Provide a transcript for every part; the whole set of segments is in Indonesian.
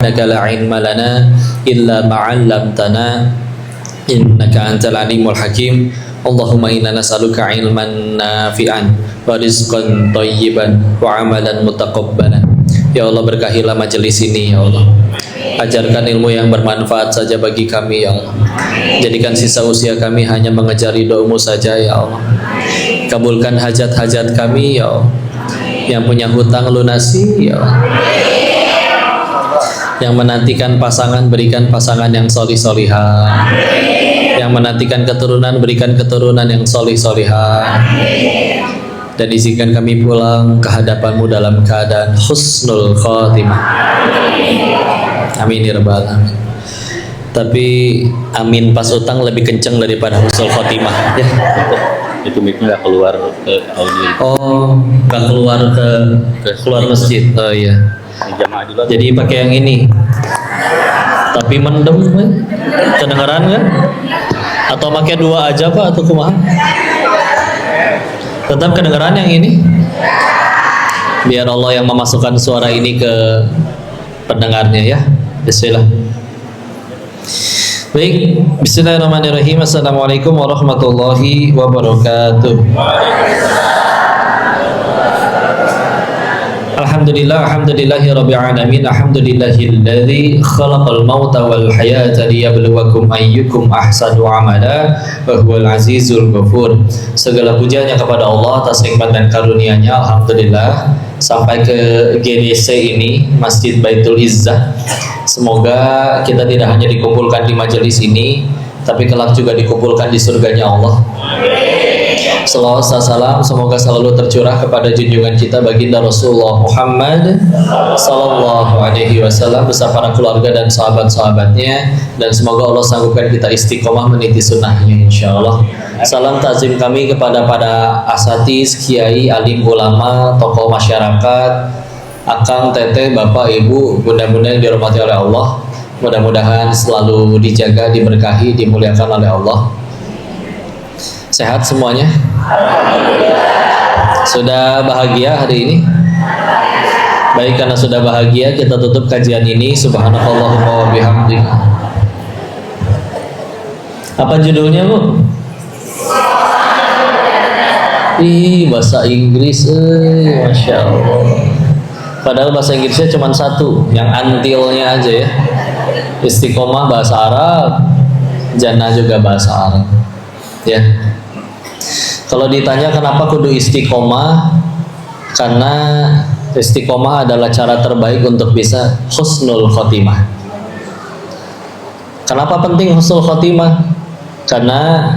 innaka la ilma lana illa ma 'allamtana innaka antal alimul hakim. Allahumma inna nas'aluka ilman nafi'an wa rizqan thayyiban wa amalan mutaqabbalan. Ya Allah, berkahilah majelis ini ya Allah. Ajarkan ilmu yang bermanfaat saja bagi kami ya Allah. Jadikan sisa usia kami hanya mengejar ridho-Mu saja ya Allah. Kabulkan hajat-hajat kami ya Allah. Yang punya hutang lunasi ya Allah. Yang menantikan pasangan, berikan pasangan yang solih-solihah. Yang menantikan keturunan, berikan keturunan yang solih-solihah. Dan izinkan kami pulang ke hadapan-Mu dalam keadaan husnul khotimah. Amin ya rabbal alamin. Tapi amin pas utang lebih kenceng daripada husnul khotimah ya. Itu mic-nya nggak keluar ke audio. Oh, nggak keluar ke keluar masjid. Oh iya. Jadi pakai yang ini. Tapi mendem kan? Kedengeran kan? Atau pakai dua aja Pak atau kumaha? Tetap kedengeran yang ini. Biar Allah yang memasukkan suara ini ke pendengarnya ya. Bismillah. Baik, bismillahirrahmanirrahim. Assalamualaikum warahmatullahi wabarakatuh. Alhamdulillah, alhamdulillahirabbil alamin. Alhamdulillahilladzi khalaqal mauta wal hayata liyabluwakum ayyukum ahsanu amala wa huwal azizul ghafur. Segala pujiannya kepada Allah atas nikmat dan karunia-Nya. Alhamdulillah sampai ke GDC ini, Masjid Baitul Izzah. Semoga kita tidak hanya dikumpulkan di majelis ini, tapi kelak juga dikumpulkan di surganya Allah. Salawat salam semoga selalu tercurah kepada junjungan kita baginda Rasulullah Muhammad sallallahu alaihi wasallam beserta para keluarga dan sahabat-sahabatnya, dan semoga Allah sanggupkan kita istiqomah meniti sunnahnya insyaallah. Salam takzim kami kepada para asatiz, kiai, alim ulama, tokoh masyarakat, akang, teteh, bapak, ibu, bunda-bunda yang dirahmati oleh Allah. Mudah-mudahan selalu dijaga, diberkahi, dimuliakan oleh Allah. Sehat semuanya? Sudah bahagia hari ini? Baik, karena sudah bahagia kita tutup kajian ini. Subhanallahumma wa bihamdika. Apa judulnya Bu? Ih, bahasa Inggris, Masya Allah. Padahal bahasa Inggrisnya cuma satu, yang antilnya aja ya. Istiqomah bahasa Arab, jannah juga bahasa Arab. Ya. Kalau ditanya kenapa kudu istiqomah, karena istiqomah adalah cara terbaik untuk bisa husnul khotimah. Kenapa penting husnul khotimah? Karena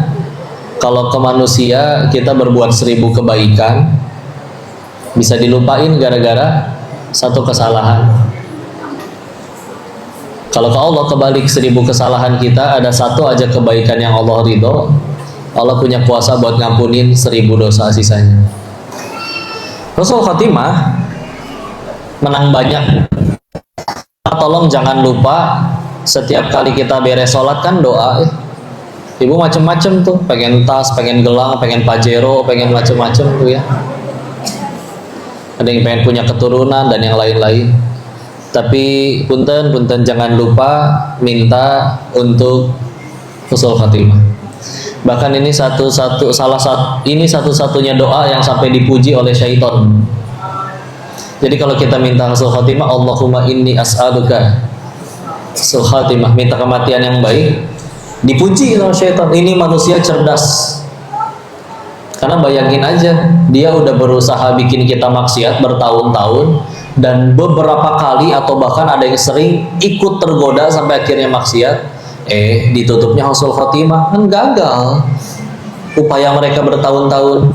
kalau ke manusia kita berbuat 1000 kebaikan, bisa dilupain gara-gara satu kesalahan. Kalau ke Allah kebalik, 1000 kesalahan kita, ada satu aja kebaikan yang Allah ridho, Allah punya kuasa buat ngampunin 1000 dosa sisanya. Husnul khotimah menang banyak. Tolong jangan lupa setiap kali kita beres sholat kan doa. Ibu macem-macem tuh, pengen tas, pengen gelang, pengen pajero, pengen macem-macem tuh ya. Ada yang pengen punya keturunan dan yang lain-lain. Tapi punten jangan lupa minta untuk husnul khotimah. Bahkan ini satu-satunya doa yang sampai dipuji oleh syaitan. Jadi kalau kita minta husnul khotimah, Allahumma inni as'aluka husnul khotimah, minta kematian yang baik, dipuji oleh syaitan. Ini manusia cerdas. Karena bayangin aja, dia udah berusaha bikin kita maksiat bertahun-tahun, dan beberapa kali atau bahkan ada yang sering ikut tergoda sampai akhirnya maksiat. Ditutupnya husnul khotimah, kan gagal upaya mereka bertahun-tahun.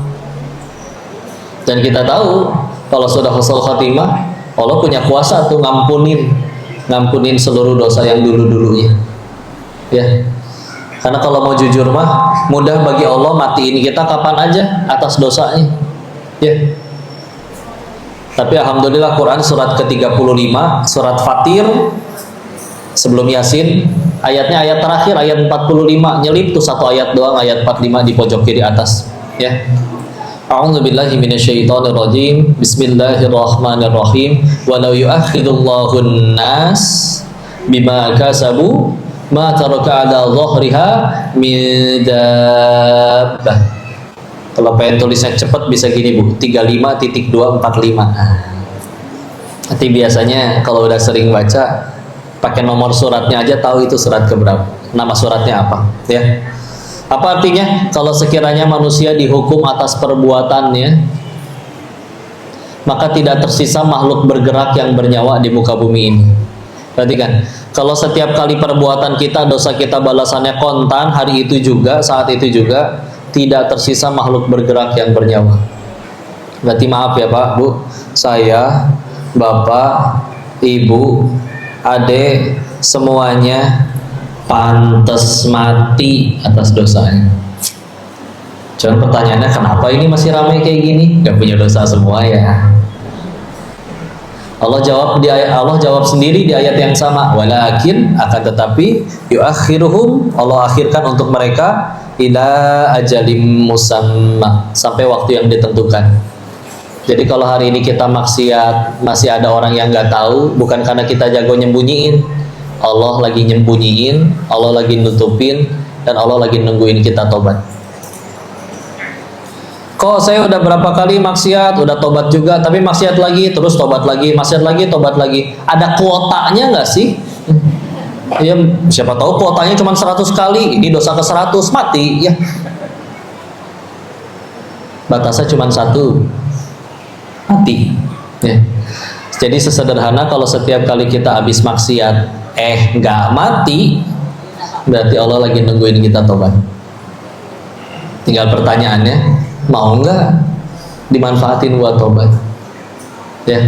Dan kita tahu kalau sudah husnul khotimah, Allah punya kuasa tuh ngampunin seluruh dosa yang dulu-dulunya ya. Karena kalau mau jujur mah mudah bagi Allah matiin kita kapan aja atas dosanya ya. Tapi alhamdulillah Quran surat ke-35 surat Fatir sebelum Yasin, ayatnya ayat terakhir ayat 45, nyelip tuh satu ayat doang, ayat 45 di pojok kiri atas ya. A'udzubillahi minasyaitonirrajim. Bismillahirrahmanirrahim. Walau yu'akhidullahu an-nas bima kasabu ma taraka ala dhahriha min dabbah. Kalau pengen tulisnya cepat bisa gini Bu, 35.245. Nanti biasanya kalau udah sering baca pakai nomor suratnya aja tahu itu surat keberapa, nama suratnya apa, ya. Apa artinya? Kalau sekiranya manusia dihukum atas perbuatannya, maka tidak tersisa makhluk bergerak yang bernyawa di muka bumi ini. Perhatikan, kalau setiap kali perbuatan kita, dosa kita balasannya kontan, hari itu juga, saat itu juga, tidak tersisa makhluk bergerak yang bernyawa. Berarti maaf ya Pak, Bu, saya, Bapak, Ibu, Adik, semuanya pantas mati atas dosanya. Cuman pertanyaannya, kenapa ini masih ramai kayak gini? Gak punya dosa semua ya. Allah jawab sendiri di ayat yang sama, walakin, akan tetapi, yuakhiruhum, Allah akhirkan untuk mereka ila ajalim musamma, sampai waktu yang ditentukan. Jadi kalau hari ini kita maksiat, masih ada orang yang nggak tahu, bukan karena kita jago nyembunyiin, Allah lagi nyembunyiin, Allah lagi nutupin, dan Allah lagi nungguin kita tobat. Kok saya udah berapa kali maksiat, udah tobat juga, tapi maksiat lagi, terus tobat lagi, maksiat lagi, tobat lagi. Ada kuotanya nggak sih? Ya, siapa tahu kuotanya cuma 100 kali, ini dosa ke 100, mati ya. Batasnya cuma 1, mati ya. Jadi sesederhana kalau setiap kali kita habis maksiat nggak mati, berarti Allah lagi nungguin kita tobat. Tinggal pertanyaannya, mau nggak dimanfaatin buat tobat ya.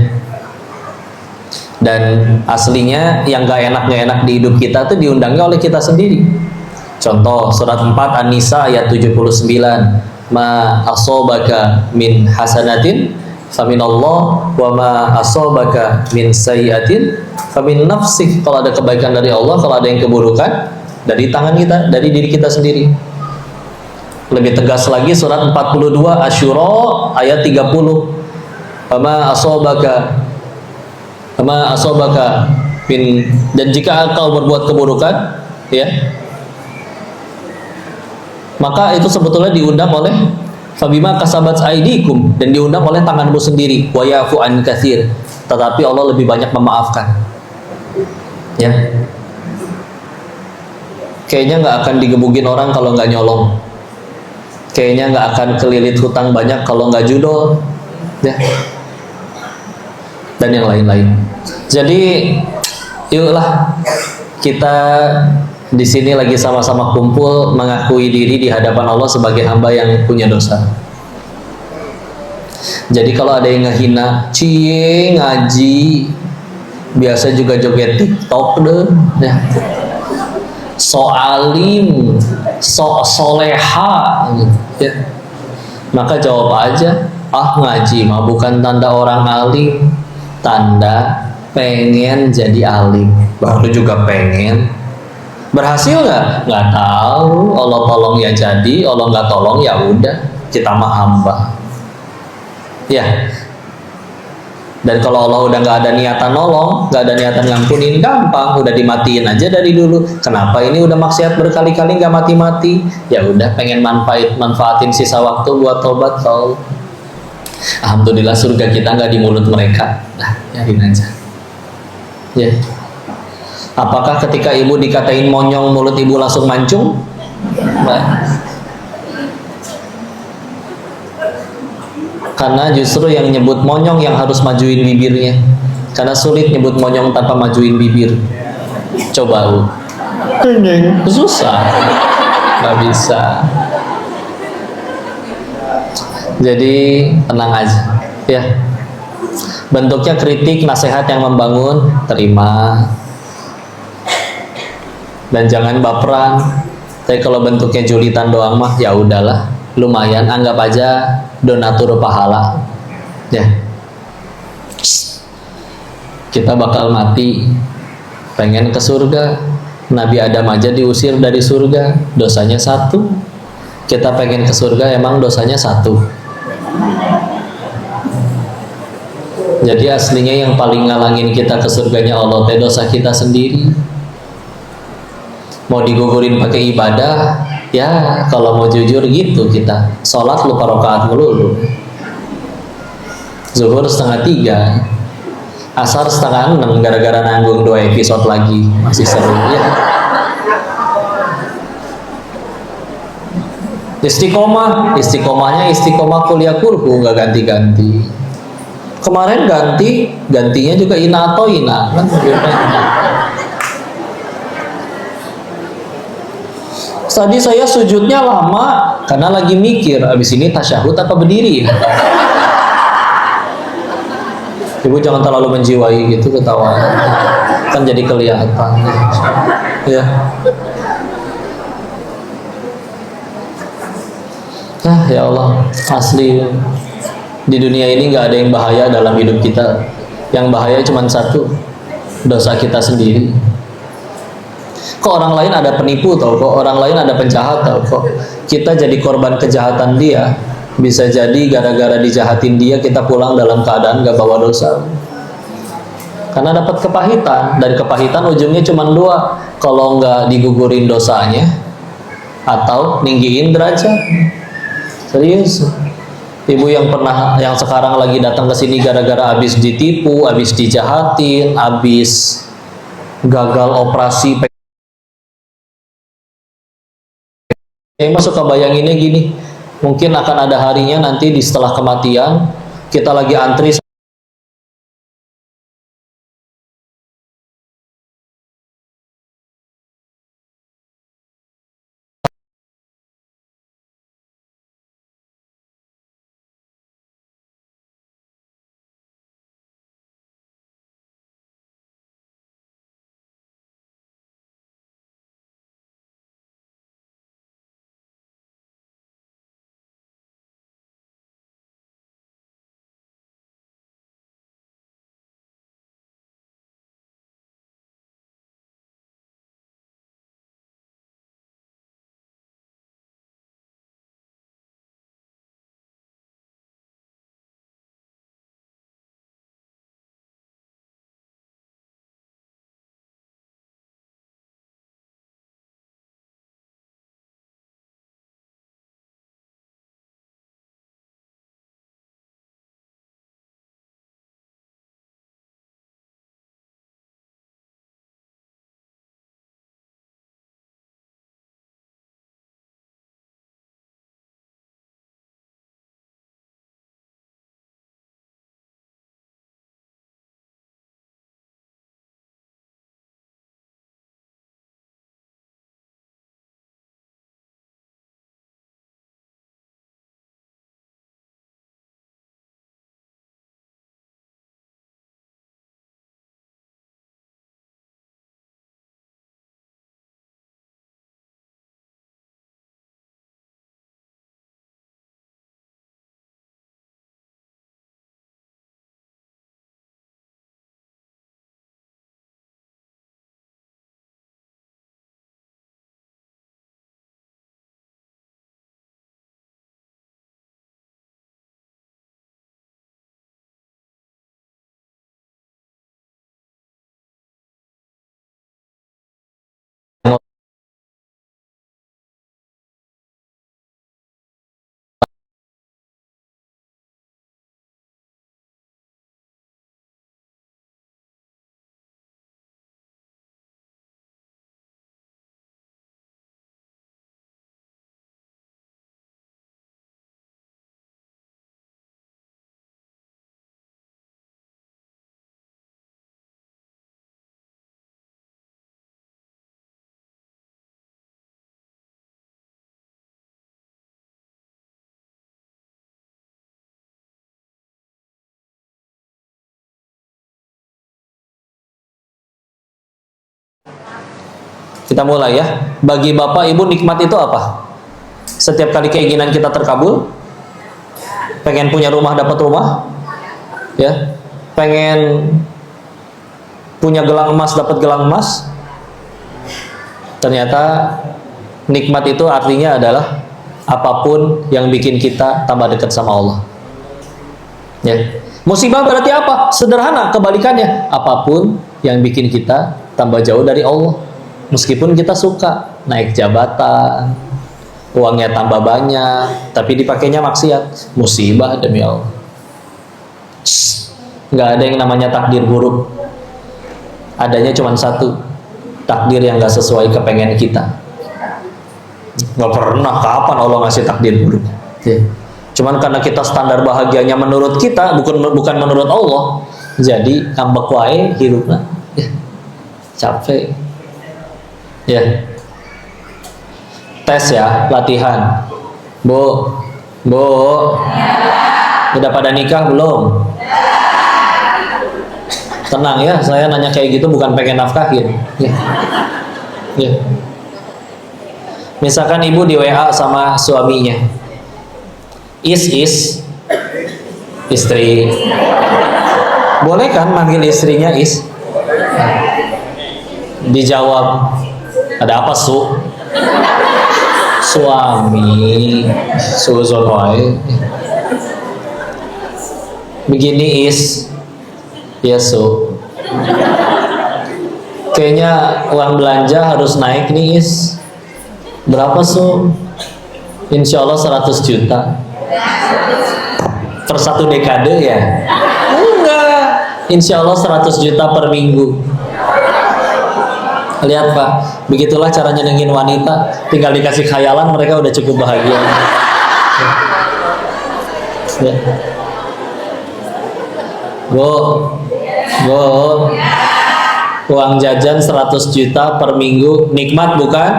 Dan aslinya yang gak enak di hidup kita tuh diundangnya oleh kita sendiri. Contoh surat 4 An-Nisa ayat 79, ma asobaka min hasanatin faminallah wa ma asobaka min sayyiatin famin nafsik. Kalau ada kebaikan dari Allah, kalau ada yang keburukan dari tangan kita, dari diri kita sendiri. Lebih tegas lagi surat 42 Asyura ayat 30, ma asobaka min, dan jika engkau berbuat keburukan ya, maka itu sebetulnya diundang oleh fabima kasabat aidikum, dan diundang oleh tanganmu sendiri, wa yafu an katsir, tetapi Allah lebih banyak memaafkan ya. Kayaknya nggak akan digebugin orang kalau nggak nyolong, kayaknya nggak akan kelilit hutang banyak kalau nggak judol ya, dan yang lain-lain. Jadi yuklah kita di sini lagi sama-sama kumpul mengakui diri di hadapan Allah sebagai hamba yang punya dosa. Jadi kalau ada yang ngehina, cie ngaji, biasa juga joget TikTok deh ya, so alim, so soleha ya, maka jawab aja, ngaji mah bukan tanda orang alim, tanda pengen jadi alim. Baru juga pengen, berhasil nggak tahu. Allah tolong ya jadi, Allah nggak tolong ya udah, kita mah hamba ya. Dan kalau Allah udah nggak ada niatan nolong, nggak ada niatan ngampunin, gampang, udah dimatiin aja dari dulu. Kenapa ini udah maksiat berkali-kali nggak mati-mati? Ya udah, pengen manfaatin sisa waktu buat tobat. Kalau alhamdulillah surga kita nggak di mulut mereka. Nah, yakin aja ya. Apakah ketika ibu dikatain monyong mulut ibu langsung mancung? Nah, karena justru yang nyebut monyong yang harus majuin bibirnya, karena sulit nyebut monyong tanpa majuin bibir. Coba Bu, susah, nggak bisa. Jadi tenang aja ya. Bentuknya kritik, nasihat yang membangun, terima, dan jangan baperan. Tapi kalau bentuknya julitan doang mah ya udahlah, lumayan, anggap aja donatur pahala ya. Kita bakal mati, pengen ke surga. Nabi Adam aja diusir dari surga, dosanya 1. Kita pengen ke surga, emang dosanya 1. Jadi aslinya yang paling ngalangin kita ke surganya Allah, dosa kita sendiri. Mau digugurin pakai ibadah, ya kalau mau jujur gitu kita. Sholat lupa rakaat melulu. Zuhur 2:30, asar 5:30 gara-gara nanggung 2 episode lagi, masih seru ya. Istiqomahnya istiqomah kuliah kulhu, nggak ganti-ganti. Kemarin gantinya juga ina atau ina kan. Tadi saya sujudnya lama karena lagi mikir abis ini tasyahud apa berdiri ya. Ibu jangan terlalu menjiwai gitu ketawa, kan jadi kelihatan ya. Ya Allah, asli di dunia ini nggak ada yang bahaya dalam hidup kita. Yang bahaya cuma satu, dosa kita sendiri. Kok orang lain ada penipu tau, kok orang lain ada penjahat tau, kok kita jadi korban kejahatan dia. Bisa jadi gara-gara dijahatin dia kita pulang dalam keadaan gak bawa dosa. Karena dapat kepahitan, dari kepahitan ujungnya cuma 2, kalau nggak digugurin dosanya atau ninggiin derajat. Serius. Ibu yang sekarang lagi datang ke sini gara-gara habis ditipu, habis dijahatin, habis gagal operasi. Emang suka bayanginnya gini, mungkin akan ada harinya nanti di setelah kematian kita lagi antri kita mulai ya. Bagi Bapak Ibu nikmat itu apa? Setiap kali keinginan kita terkabul, pengen punya rumah dapat rumah, ya, pengen punya gelang emas dapat gelang emas. Ternyata nikmat itu artinya adalah apapun yang bikin kita tambah dekat sama Allah. Ya. Musibah berarti apa? Sederhana, kebalikannya. Apapun yang bikin kita tambah jauh dari Allah. Meskipun kita suka naik jabatan, uangnya tambah banyak, tapi dipakainya maksiat, musibah demi Allah. Nggak ada yang namanya takdir buruk. Adanya cuma satu, takdir yang nggak sesuai kepengen kita. Nggak pernah, kapan Allah ngasih takdir buruk? Ya. Cuman karena kita standar bahagianya menurut kita, bukan menurut Allah, jadi ngambek wae hirupna. Ya. Capek. Ya. Tes ya, latihan. Bu, udah pada nikah belum? Tenang ya, saya nanya kayak gitu bukan pengen nafkahin. Ya. Ya. Misalkan ibu di WA sama suaminya, istri, boleh kan manggil istrinya is? Dijawab, ada apa su? Suami, suzon wae. Begini is, ya su. Kayaknya uang belanja harus naik nih is. Berapa su? Insya Allah 100 juta per 1 dekade ya? Enggak, insya Allah 100 juta per minggu. Lihat Pak, begitulah cara nyenengin wanita. Tinggal dikasih khayalan, mereka udah cukup bahagia. Ya. Bu, uang jajan 100 juta per minggu, nikmat bukan?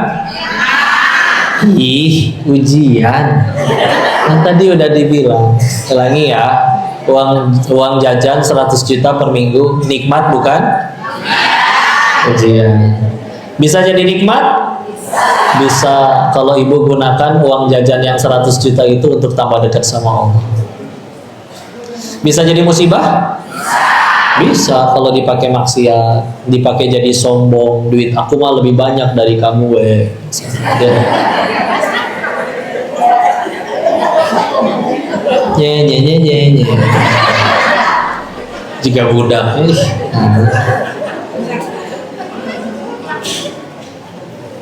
Ih, ujian. Kan tadi udah dibilang. Ulangi ya, uang jajan 100 juta per minggu, nikmat bukan? Ujian. Bisa jadi nikmat? Bisa kalau ibu gunakan uang jajan yang 100 juta itu untuk tambah dekat sama Allah. Bisa jadi musibah? Bisa kalau dipakai maksiat, dipakai jadi sombong, duit aku mah lebih banyak dari kamu weh. Nye. Jika budak,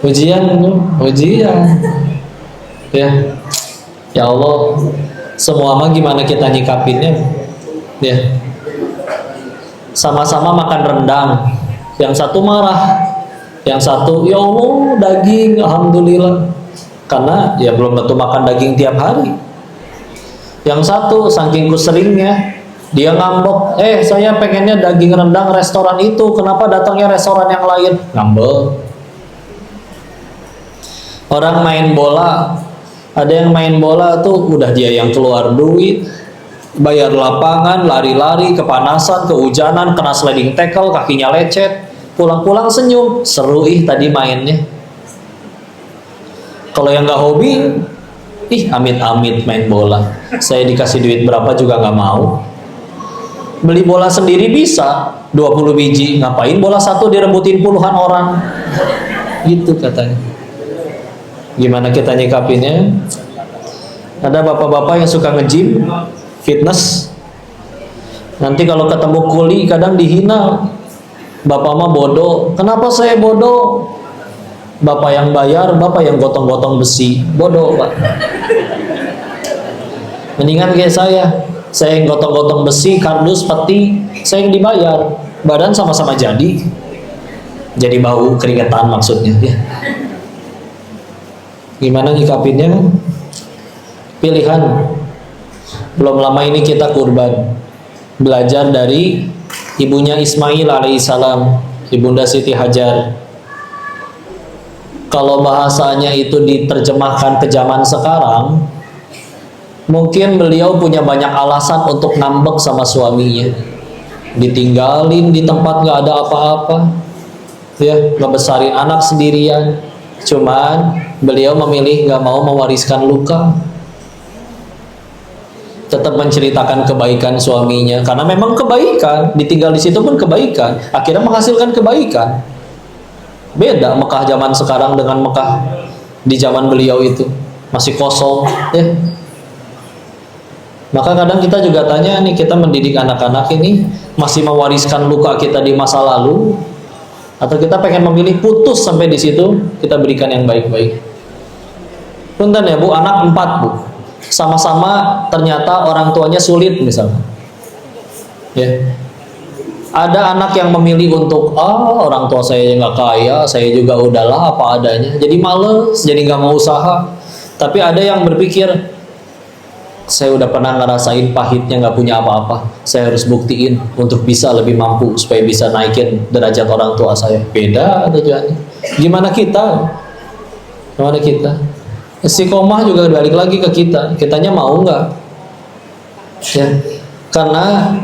ujian. Ya Allah, semua mah gimana kita nyikapinnya? Ya. Sama-sama makan rendang, yang satu marah, yang satu ya Allah daging, alhamdulillah, karena ya belum tentu makan daging tiap hari. Yang satu saking seringnya dia ngambek, saya pengennya daging rendang restoran itu, kenapa datangnya restoran yang lain? Ngambek. Orang main bola, ada yang main bola tuh udah dia yang keluar duit, bayar lapangan, lari-lari, kepanasan, kehujanan, kena sliding tackle, kakinya lecet, pulang-pulang senyum, seru tadi mainnya. Kalau yang nggak hobi, amit-amit main bola. Saya dikasih duit berapa juga nggak mau. Beli bola sendiri bisa 20 biji, ngapain bola satu direbutin puluhan orang? Gitu katanya. Gimana kita nyikapinnya? Ada bapak-bapak yang suka nge-gym, fitness, nanti kalau ketemu kuli kadang dihina. Bapak mah bodoh. Kenapa saya bodoh? Bapak yang bayar, bapak yang gotong-gotong besi. Bodoh Pak. Mendingan kayak saya yang gotong-gotong besi, kardus, peti, saya yang dibayar. Badan sama-sama jadi bau keringetan maksudnya ya. Gimana nyikapinnya? Pilihan. Belum lama ini kita kurban, belajar dari ibunya Ismail alaihissalam, Ibunda Siti Hajar. Kalau bahasanya itu diterjemahkan ke zaman sekarang, mungkin beliau punya banyak alasan untuk ngambek sama suaminya. Ditinggalin di tempat nggak ada apa-apa, ya, ngebesarin anak sendirian. Cuman beliau memilih nggak mau mewariskan luka, tetap menceritakan kebaikan suaminya, karena memang kebaikan, ditinggal di situ pun kebaikan, akhirnya menghasilkan kebaikan. Beda Mekah zaman sekarang dengan Mekah di zaman beliau itu, masih kosong ya. Maka kadang kita juga tanya nih, kita mendidik anak-anak ini masih mewariskan luka kita di masa lalu Atau kita pengen memilih putus sampai di situ, kita berikan yang baik-baik. Punten ya Bu, anak 4 Bu, sama-sama ternyata orang tuanya sulit misalnya. Ya. Ada anak yang memilih untuk orang tua saya nggak kaya, saya juga udahlah apa adanya, jadi males, jadi nggak mau usaha. Tapi ada yang berpikir, saya udah pernah ngerasain pahitnya nggak punya apa-apa, saya harus buktiin untuk bisa lebih mampu supaya bisa naikin derajat orang tua saya. Beda tujuannya. Gimana kita? Gimana kita? Istiqomah juga balik lagi ke kita. Kitanya mau nggak? Ya. Karena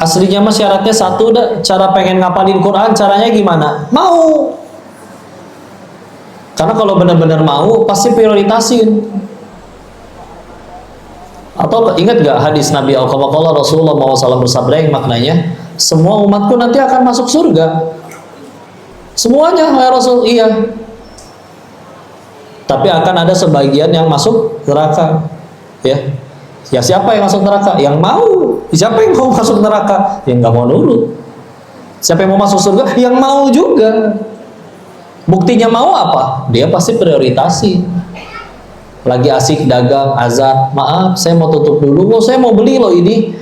aslinya mah syaratnya satu dah. Cara pengen ngapalin Quran, caranya gimana? Mau. Karena kalau benar-benar mau, pasti prioritasin. Atau ingat gak hadis Nabi Al-Qawqala Rasulullah SAW bersabda yang maknanya, semua umatku nanti akan masuk surga. Semuanya, ya Rasul, iya. Tapi akan ada sebagian yang masuk neraka. Ya, ya siapa yang masuk neraka? Yang mau. Siapa yang mau masuk neraka? Yang nggak mau nurut. Siapa yang mau masuk surga? Yang mau juga. Buktinya mau apa? Dia pasti prioritasi. Lagi asik dagang, azan, maaf saya mau tutup dulu, saya mau beli loh ini,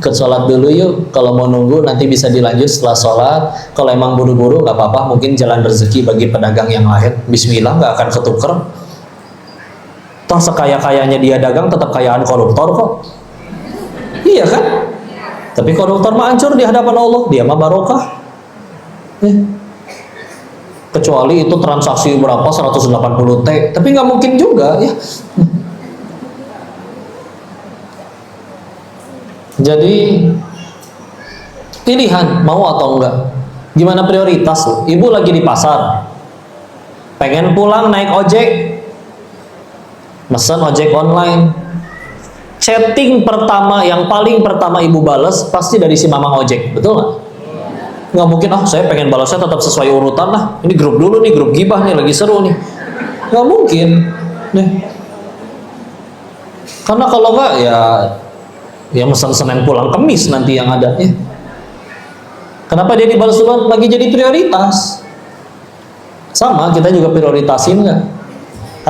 ikut sholat dulu yuk. Kalau mau nunggu nanti bisa dilanjut setelah sholat. Kalau emang buru-buru nggak apa-apa, mungkin jalan rezeki bagi pedagang yang lain. Bismillah, nggak akan ketuker. Toh sekaya-kayanya dia dagang tetap kayaan koruptor kok. Iya kan? Tapi koruptor mah hancur di hadapan Allah, dia mah barokah. Kecuali itu transaksi berapa 180 T, tapi nggak mungkin juga ya. Jadi pilihan mau atau enggak. Gimana prioritas lo? Ibu lagi di pasar, pengen pulang naik ojek, mesen ojek online. Chatting pertama yang paling pertama ibu balas pasti dari si mamang ojek, betul nggak? Nggak mungkin, saya pengen balasnya tetap sesuai urutan lah. Ini grup dulu nih, grup gibah nih, lagi seru nih. Nggak mungkin. Nih. Karena kalau nggak, ya mesen Senin pulang Kamis nanti yang ada. Ya. Kenapa dia dibalas duluan? Lagi jadi prioritas. Sama, kita juga prioritasin nggak?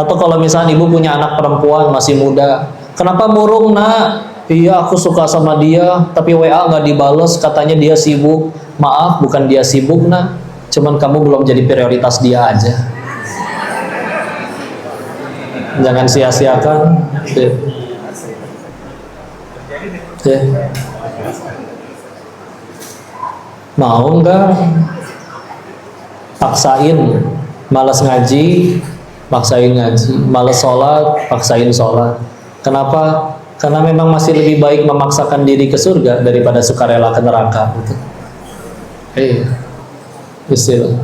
Atau kalau misalnya ibu punya anak perempuan masih muda, kenapa murung nak? Iya aku suka sama dia, tapi WA nggak dibales, katanya dia sibuk. Maaf, bukan dia sibuk nak, cuman kamu belum jadi prioritas dia aja. Jangan sia-siakan. Ya. Mau nggak? Paksain, malas ngaji, paksain ngaji, malas sholat, paksain sholat. Kenapa? Karena memang masih lebih baik memaksakan diri ke surga daripada sukarela ke neraka. Gitu. Istilah.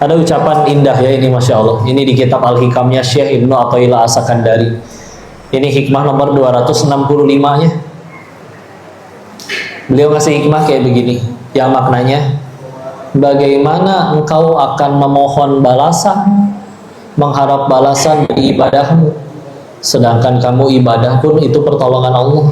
Ada ucapan indah ya ini, Masya Allah. Ini di kitab Al-Hikamnya Syekh Ibnu Athaillah As-Sakandari. Ini hikmah nomor 265-nya. Beliau ngasih hikmah kayak begini, yang maknanya, bagaimana engkau akan memohon balasan, mengharap balasan dari ibadahmu, sedangkan kamu ibadah pun itu pertolongan Allah.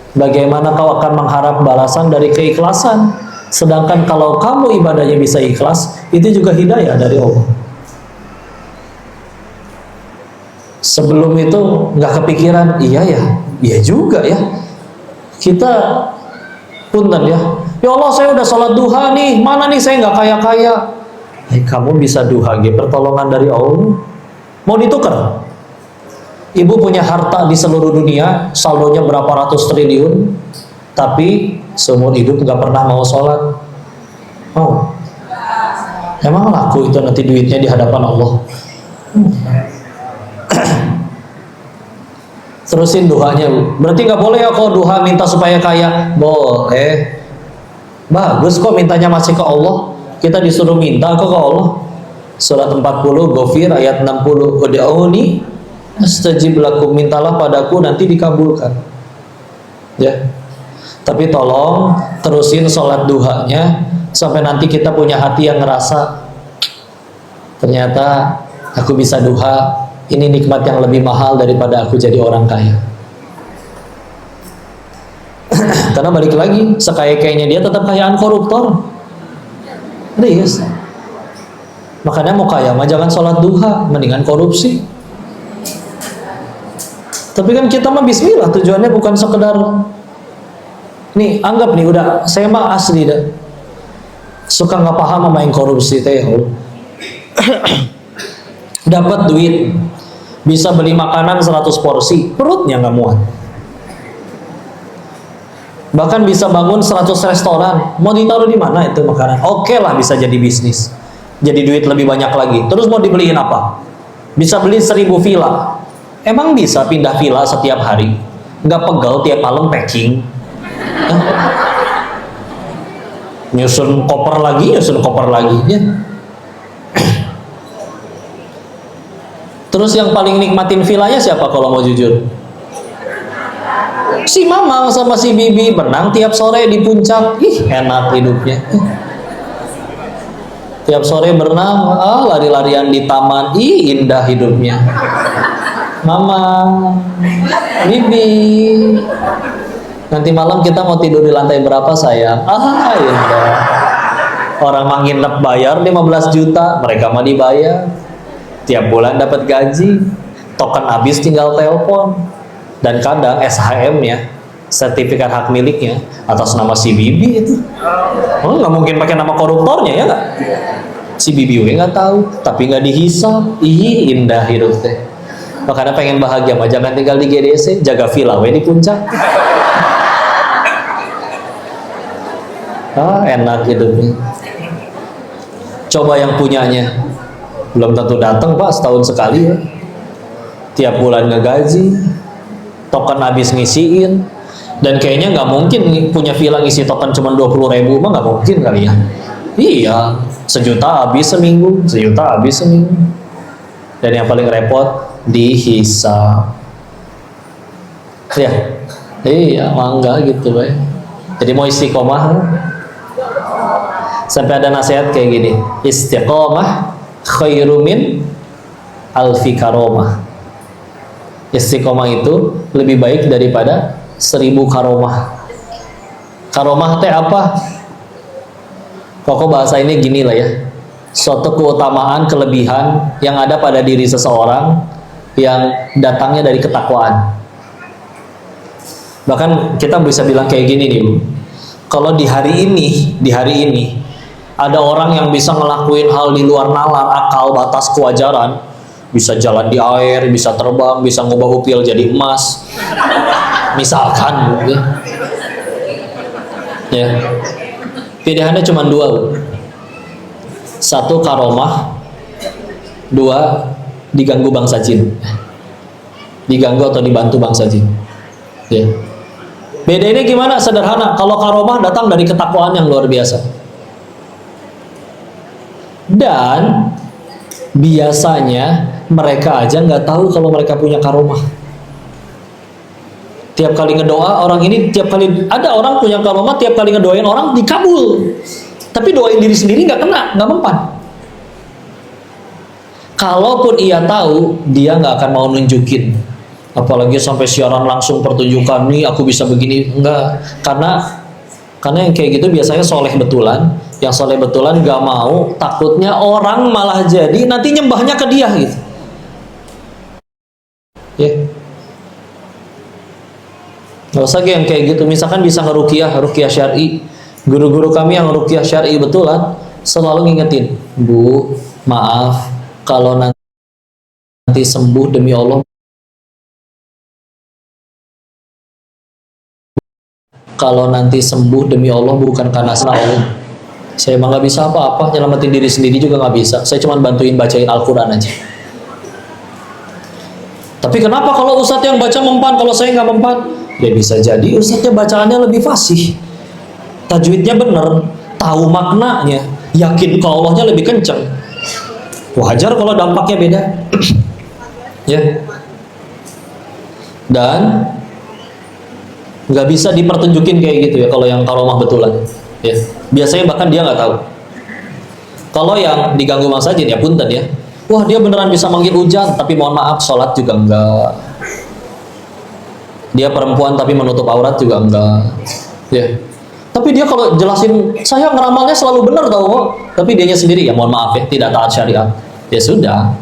Bagaimana kau akan mengharap balasan dari keikhlasan, sedangkan kalau kamu ibadahnya bisa ikhlas, itu juga hidayah dari Allah. Sebelum itu nggak kepikiran, iya juga ya. Kita punten ya Allah saya udah sholat duha nih, mana nih saya nggak kaya-kaya. Kamu bisa duha, pertolongan dari Allah. Mau ditukar? Ibu punya harta di seluruh dunia, saldonya berapa ratus triliun, tapi seumur hidup nggak pernah mau sholat. Oh, emang laku itu nanti duitnya di hadapan Allah? Terusin duhanya, Bu. Berarti nggak boleh ya kalau duha minta supaya kaya? Boleh. Bagus kok mintanya masih ke Allah. Kita disuruh minta kok ke Allah. Surat 40 Ghafir ayat 60. Ud'uni astajib lakum, mintalah padaku nanti dikabulkan. Ya. Tapi tolong terusin sholat duhanya sampai nanti kita punya hati yang ngerasa ternyata aku bisa duha, ini nikmat yang lebih mahal daripada aku jadi orang kaya. Karena balik lagi, sekaya-kayanya dia tetap kayaan koruptor. Yes. Makanya mau kaya mah jangan sholat duha, mendingan korupsi. Tapi kan kita mah bismillah, tujuannya bukan sekedar nih, anggap nih udah, saya mah asli dah suka nggak paham sama yang korupsi teh. Dapat duit bisa beli makanan 100 porsi, perutnya nggak muat. Bahkan bisa bangun 100 restoran, mau ditaruh di mana itu makanan? Oke lah, bisa jadi bisnis, jadi duit lebih banyak lagi. Terus mau dibeliin apa? Bisa beli 1000 villa. Emang bisa pindah villa setiap hari? Nggak pegel tiap malam packing? Hah? Nyusun koper lagi ya. Terus yang paling nikmatin villanya siapa kalau mau jujur? Si Mamang sama si Bibi berenang tiap sore di puncak. Ih, enak hidupnya. Tiap sore berenang, lari-larian di taman. Ih, indah hidupnya. Mama, Bibi, nanti malam kita mau tidur di lantai berapa sayang? Indah. Orang mah nginep bayar 15 juta, mereka mah dibayar. Tiap bulan dapat gaji, token habis tinggal telepon. Dan kadang SHM-nya, sertifikat hak miliknya atas nama si Bibi itu. Oh, nggak mungkin pakai nama koruptornya ya nggak? Si Bibi gue nggak tahu, tapi nggak dihisap. Ih, indah hidup teh. Makanya pengen bahagia mah jangan tinggal di GDC, jaga villa we di puncak. Enak hidupnya. Coba yang punyanya, belum tentu datang Pak, setahun sekali ya. Tiap bulan ngegaji, token habis ngisiin, dan kayaknya nggak mungkin punya villa ngisi token cuma 20.000 mah nggak mungkin kali ya. Iya, 1 juta habis seminggu, 1 juta habis seminggu. Dan yang paling repot dihisap. Ya, iya mangga gitu Pak. Jadi mau istiqomah, sampai ada nasihat kayak gini, istiqomah khairu min alfi karomah. Istiqomah itu lebih baik daripada 1000 karomah. Karomah teh apa? Pokok bahasa ini gini lah ya, suatu keutamaan, kelebihan yang ada pada diri seseorang yang datangnya dari ketakwaan. Bahkan kita bisa bilang kayak gini nih Bu, kalau di hari ini ada orang yang bisa ngelakuin hal di luar nalar akal batas kewajaran, bisa jalan di air, bisa terbang, bisa ngubah upil jadi emas, misalkan gitu. Ya, pilihannya cuma 2 Bu. 1 karomah, 2 diganggu bangsa jin, diganggu atau dibantu bangsa jin. Ya. Beda ini gimana? Sederhana. Kalau karomah datang dari ketakwaan yang luar biasa, dan biasanya mereka aja nggak tahu kalau mereka punya karomah. Tiap kali ngedoa orang ini, tiap kali ada orang punya karomah, tiap kali ngedoain orang dikabul, tapi doain diri sendiri nggak kena, nggak mempan. Kalaupun ia tahu, dia nggak akan mau nunjukin, apalagi sampai siaran langsung pertunjukan nih aku bisa begini, enggak. Karena yang kayak gitu biasanya soleh betulan. Yang soleh betulan nggak mau, takutnya orang malah jadi nanti nyembahnya ke dia gitu. Ya, nggak usah yang kayak gitu. Misalkan bisa ngeruqyah syar'i, guru-guru kami yang ngeruqyah syar'i betulan selalu ngingetin, Bu, maaf kalau nanti sembuh demi Allah, kalau nanti sembuh demi Allah bukan karena Allah. Saya emang nggak bisa apa-apa, nyelamatin diri sendiri juga nggak bisa. Saya cuma bantuin bacain Al-Quran aja. Tapi kenapa kalau ustadz yang baca mempan, kalau saya nggak mempan? Ya bisa jadi ustadznya bacaannya lebih fasih, tajwidnya bener, tahu maknanya, yakin ke Allahnya lebih kenceng. Wajar kalau dampaknya beda. Ya. Dan nggak bisa dipertunjukin kayak gitu ya kalau yang karomah betulan. Ya. Biasanya bahkan dia nggak tahu. Kalau yang diganggu bangsa jin ya punten ya. Wah dia beneran bisa manggil hujan, tapi mohon maaf sholat juga enggak. Dia perempuan tapi menutup aurat juga enggak. Ya. Tapi dia kalau jelasin, saya ngeramalnya selalu benar tau kok. Tapi dianya sendiri, ya mohon maaf ya, tidak taat syariat. Ya sudah,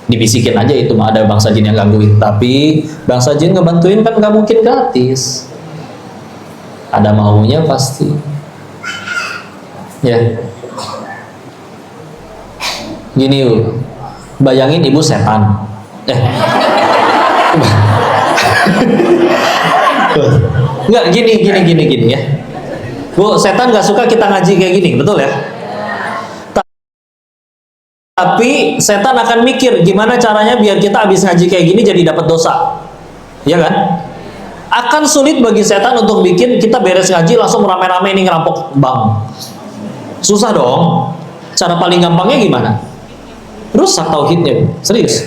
dibisikin aja itu mah ada bangsa jin yang gangguin. Tapi bangsa jin ngebantuin kan nggak mungkin gratis. Ada maunya pasti. Ya. Gini yuk, bayangin ibu setan. Nggak, gini ya. Bu, setan nggak suka kita ngaji kayak gini, betul ya? Tapi setan akan mikir gimana caranya biar kita habis ngaji kayak gini jadi dapat dosa, ya kan? Akan sulit bagi setan untuk bikin kita beres ngaji langsung rame-rame ini ngerampok bank. Susah dong. Cara paling gampangnya gimana? Rusak tauhidnya, serius.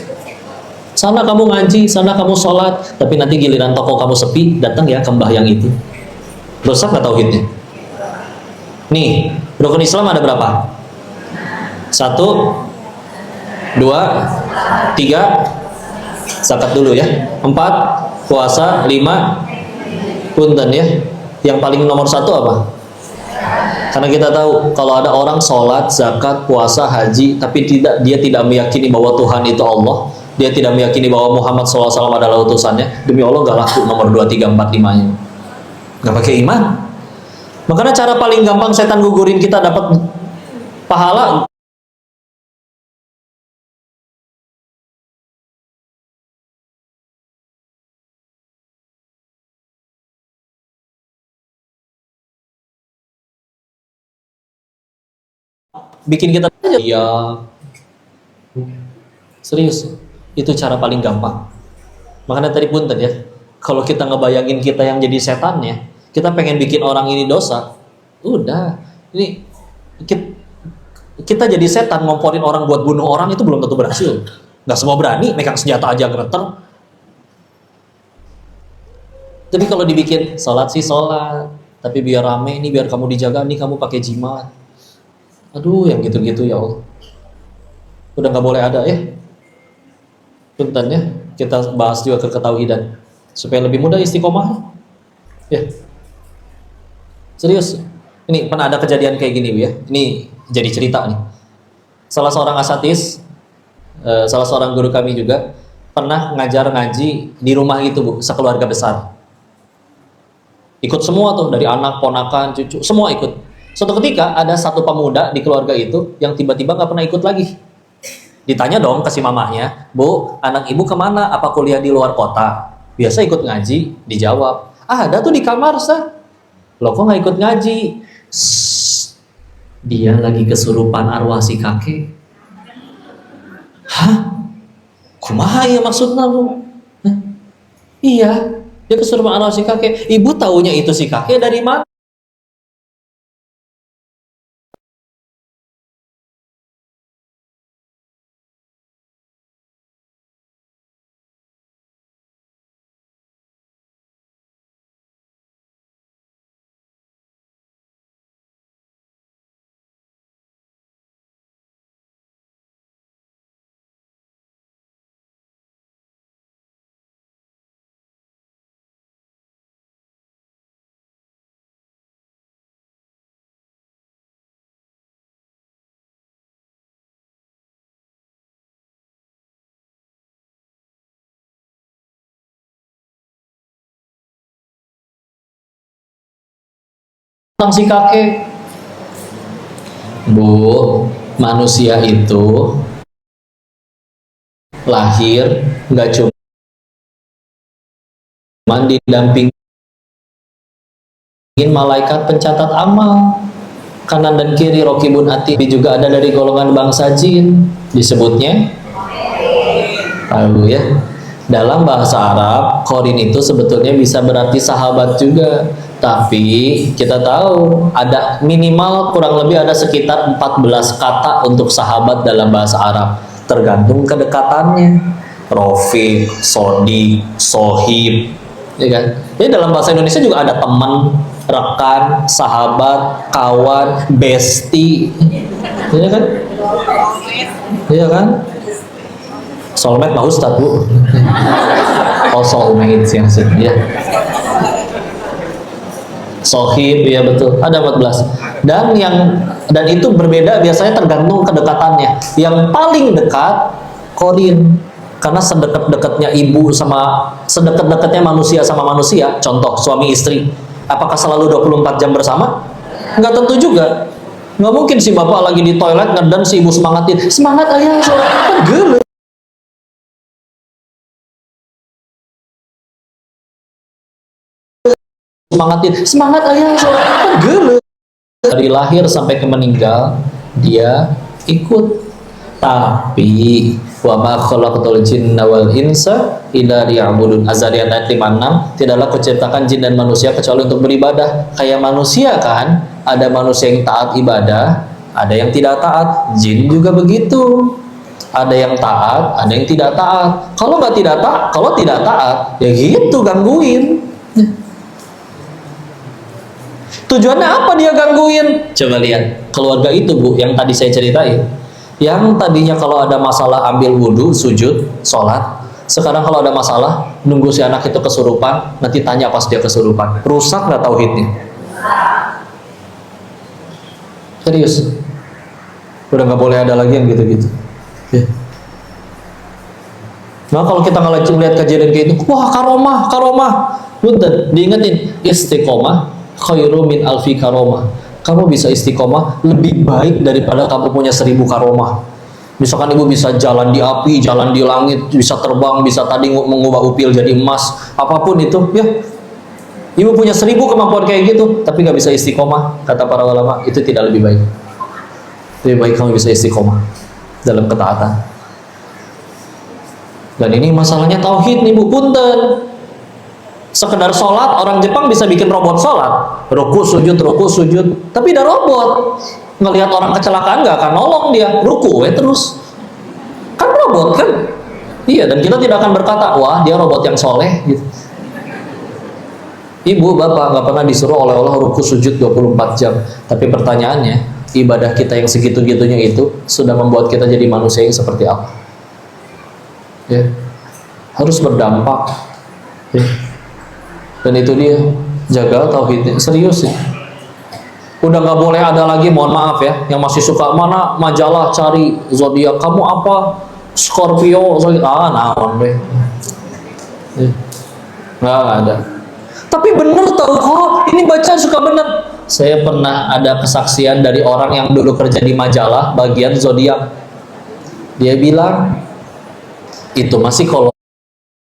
Sana kamu ngaji, sana kamu sholat, tapi nanti giliran toko kamu sepi, datang ya ke mbah yang itu. Rusak nggak tauhidnya? Nih, rukun Islam ada berapa? 1, 2, 3, zakat dulu ya. 4, puasa. 5, punten ya. Yang paling nomor 1 apa? Karena kita tahu kalau ada orang sholat, zakat, puasa, haji, tapi dia tidak meyakini bahwa Tuhan itu Allah, dia tidak meyakini bahwa Muhammad SAW adalah utusannya, demi Allah gak laku nomor 2, 3, 4, 5 nya. Gak pakai iman. Makanya cara paling gampang setan gugurin kita dapat pahala, bikin kita ya serius. Itu cara paling gampang. Makanya tadi punten ya, kalau kita ngebayangin kita yang jadi setannya, kita pengen bikin orang ini dosa, udah ini kita jadi setan ngomporin orang buat bunuh orang itu belum tentu berhasil. Nggak semua berani megang senjata aja gemeter. Tapi kalau dibikin sholat sih sholat, tapi biar rame nih, biar kamu dijaga nih, kamu pakai jimat. Aduh, yang gitu-gitu ya Allah. Udah nggak boleh ada ya. Punten ya, kita bahas juga ke ketauhidan supaya lebih mudah istiqomah. Ya. Serius. Ini pernah ada kejadian kayak gini ya. Ini jadi cerita nih. Salah seorang asatis, salah seorang guru kami juga pernah ngajar ngaji di rumah itu Bu, sekeluarga besar. Ikut semua tuh, dari anak, ponakan, cucu, semua ikut. Suatu ketika ada satu pemuda di keluarga itu yang tiba-tiba nggak pernah ikut lagi. Ditanya dong ke si mamahnya, Bu, anak ibu kemana? Apa kuliah di luar kota? Biasa ikut ngaji. Dijawab, ada tuh di kamar, Ustaz. Loh kok nggak ikut ngaji? Dia lagi kesurupan arwah si kakek. Hah? Kumaha ya maksudnya Bu? Hah? Iya, dia kesurupan arwah si kakek. Ibu taunya itu si kakek dari mana? Tentang si kakek. Bu, manusia itu lahir nggak cuma didampingin malaikat pencatat amal kanan dan kiri, rokibun atid, juga ada dari golongan bangsa jin, disebutnya tahu ya. Dalam bahasa Arab, qarin itu sebetulnya bisa berarti sahabat juga. Tapi kita tahu ada minimal kurang lebih ada sekitar 14 kata untuk sahabat dalam bahasa Arab. Tergantung kedekatannya. Rofiq, sodik, sohib, ya kan? Jadi dalam bahasa Indonesia juga ada teman, rekan, sahabat, kawan, bestie, ya kan? Iya kan? Soulmate Pak Ustadz Bu. Oh soulmate sih maksudnya. Sohib, ya betul. Ada 14. Dan itu berbeda biasanya tergantung kedekatannya. Yang paling dekat korin. Karena sedekat-dekatnya ibu sama sedekat-dekatnya manusia sama manusia, contoh suami istri. Apakah selalu 24 jam bersama? Nggak tentu juga. Nggak mungkin si bapak lagi di toilet dan si ibu semangatin, semangat ayah, kan gele. Semangatin, semangat ayah, kan gele. Dari lahir sampai ke meninggal dia ikut. Tapi wa ma khalaqtul jinna wal insa illa liya'budun. Az-Zariyat ayat 56, tidaklah kuciptakan jin dan manusia kecuali untuk beribadah. Kayak manusia kan, ada manusia yang taat ibadah, ada yang tidak taat. Jin juga begitu. Ada yang taat, ada yang tidak taat. Kalau tidak taat, ya gitu gangguin. Tujuannya apa dia gangguin? Coba lihat keluarga itu, Bu, yang tadi saya ceritain. Yang tadinya kalau ada masalah ambil wudhu, sujud, sholat. Sekarang kalau ada masalah, nunggu si anak itu kesurupan, nanti tanya pas dia kesurupan. Rusak nggak tauhidnya? Serius. Udah nggak boleh ada lagi yang gitu-gitu. Ya. Nah kalau kita ngeliat kejadian kayak itu, wah karomah. Punten, diingetin, istiqomah khairu min alfi karomah. Kamu bisa istiqomah lebih baik daripada kamu punya 1000 karomah. Misalkan ibu bisa jalan di api, jalan di langit, bisa terbang, bisa tadi mengubah upil jadi emas, apapun itu, ya. Ibu punya 1000 kemampuan kayak gitu, tapi nggak bisa istiqomah, kata para ulama, itu tidak lebih baik. Lebih baik kamu bisa istiqomah dalam ketaatan. Dan ini masalahnya tauhid nih, Bu, punten. Sekedar sholat, orang Jepang bisa bikin robot sholat, ruku sujud, tapi ada robot. Ngelihat orang kecelakaan nggak akan nolong dia, ruku terus. Kan robot kan? Iya, dan kita tidak akan berkata, wah dia robot yang soleh gitu. Ibu, bapak nggak pernah disuruh oleh Allah ruku sujud 24 jam. Tapi pertanyaannya, ibadah kita yang segitu-gitunya itu sudah membuat kita jadi manusia yang seperti apa? Ya, harus berdampak. Ya. Dan itu dia, jaga tauhidnya, serius sih. Udah nggak boleh ada lagi, mohon maaf ya, yang masih suka mana majalah cari zodiak, kamu apa Scorpio, naon deh, nggak ada. Tapi bener tau kok, ini baca suka bener. Saya pernah ada kesaksian dari orang yang dulu kerja di majalah bagian zodiak. Dia bilang itu masih kalau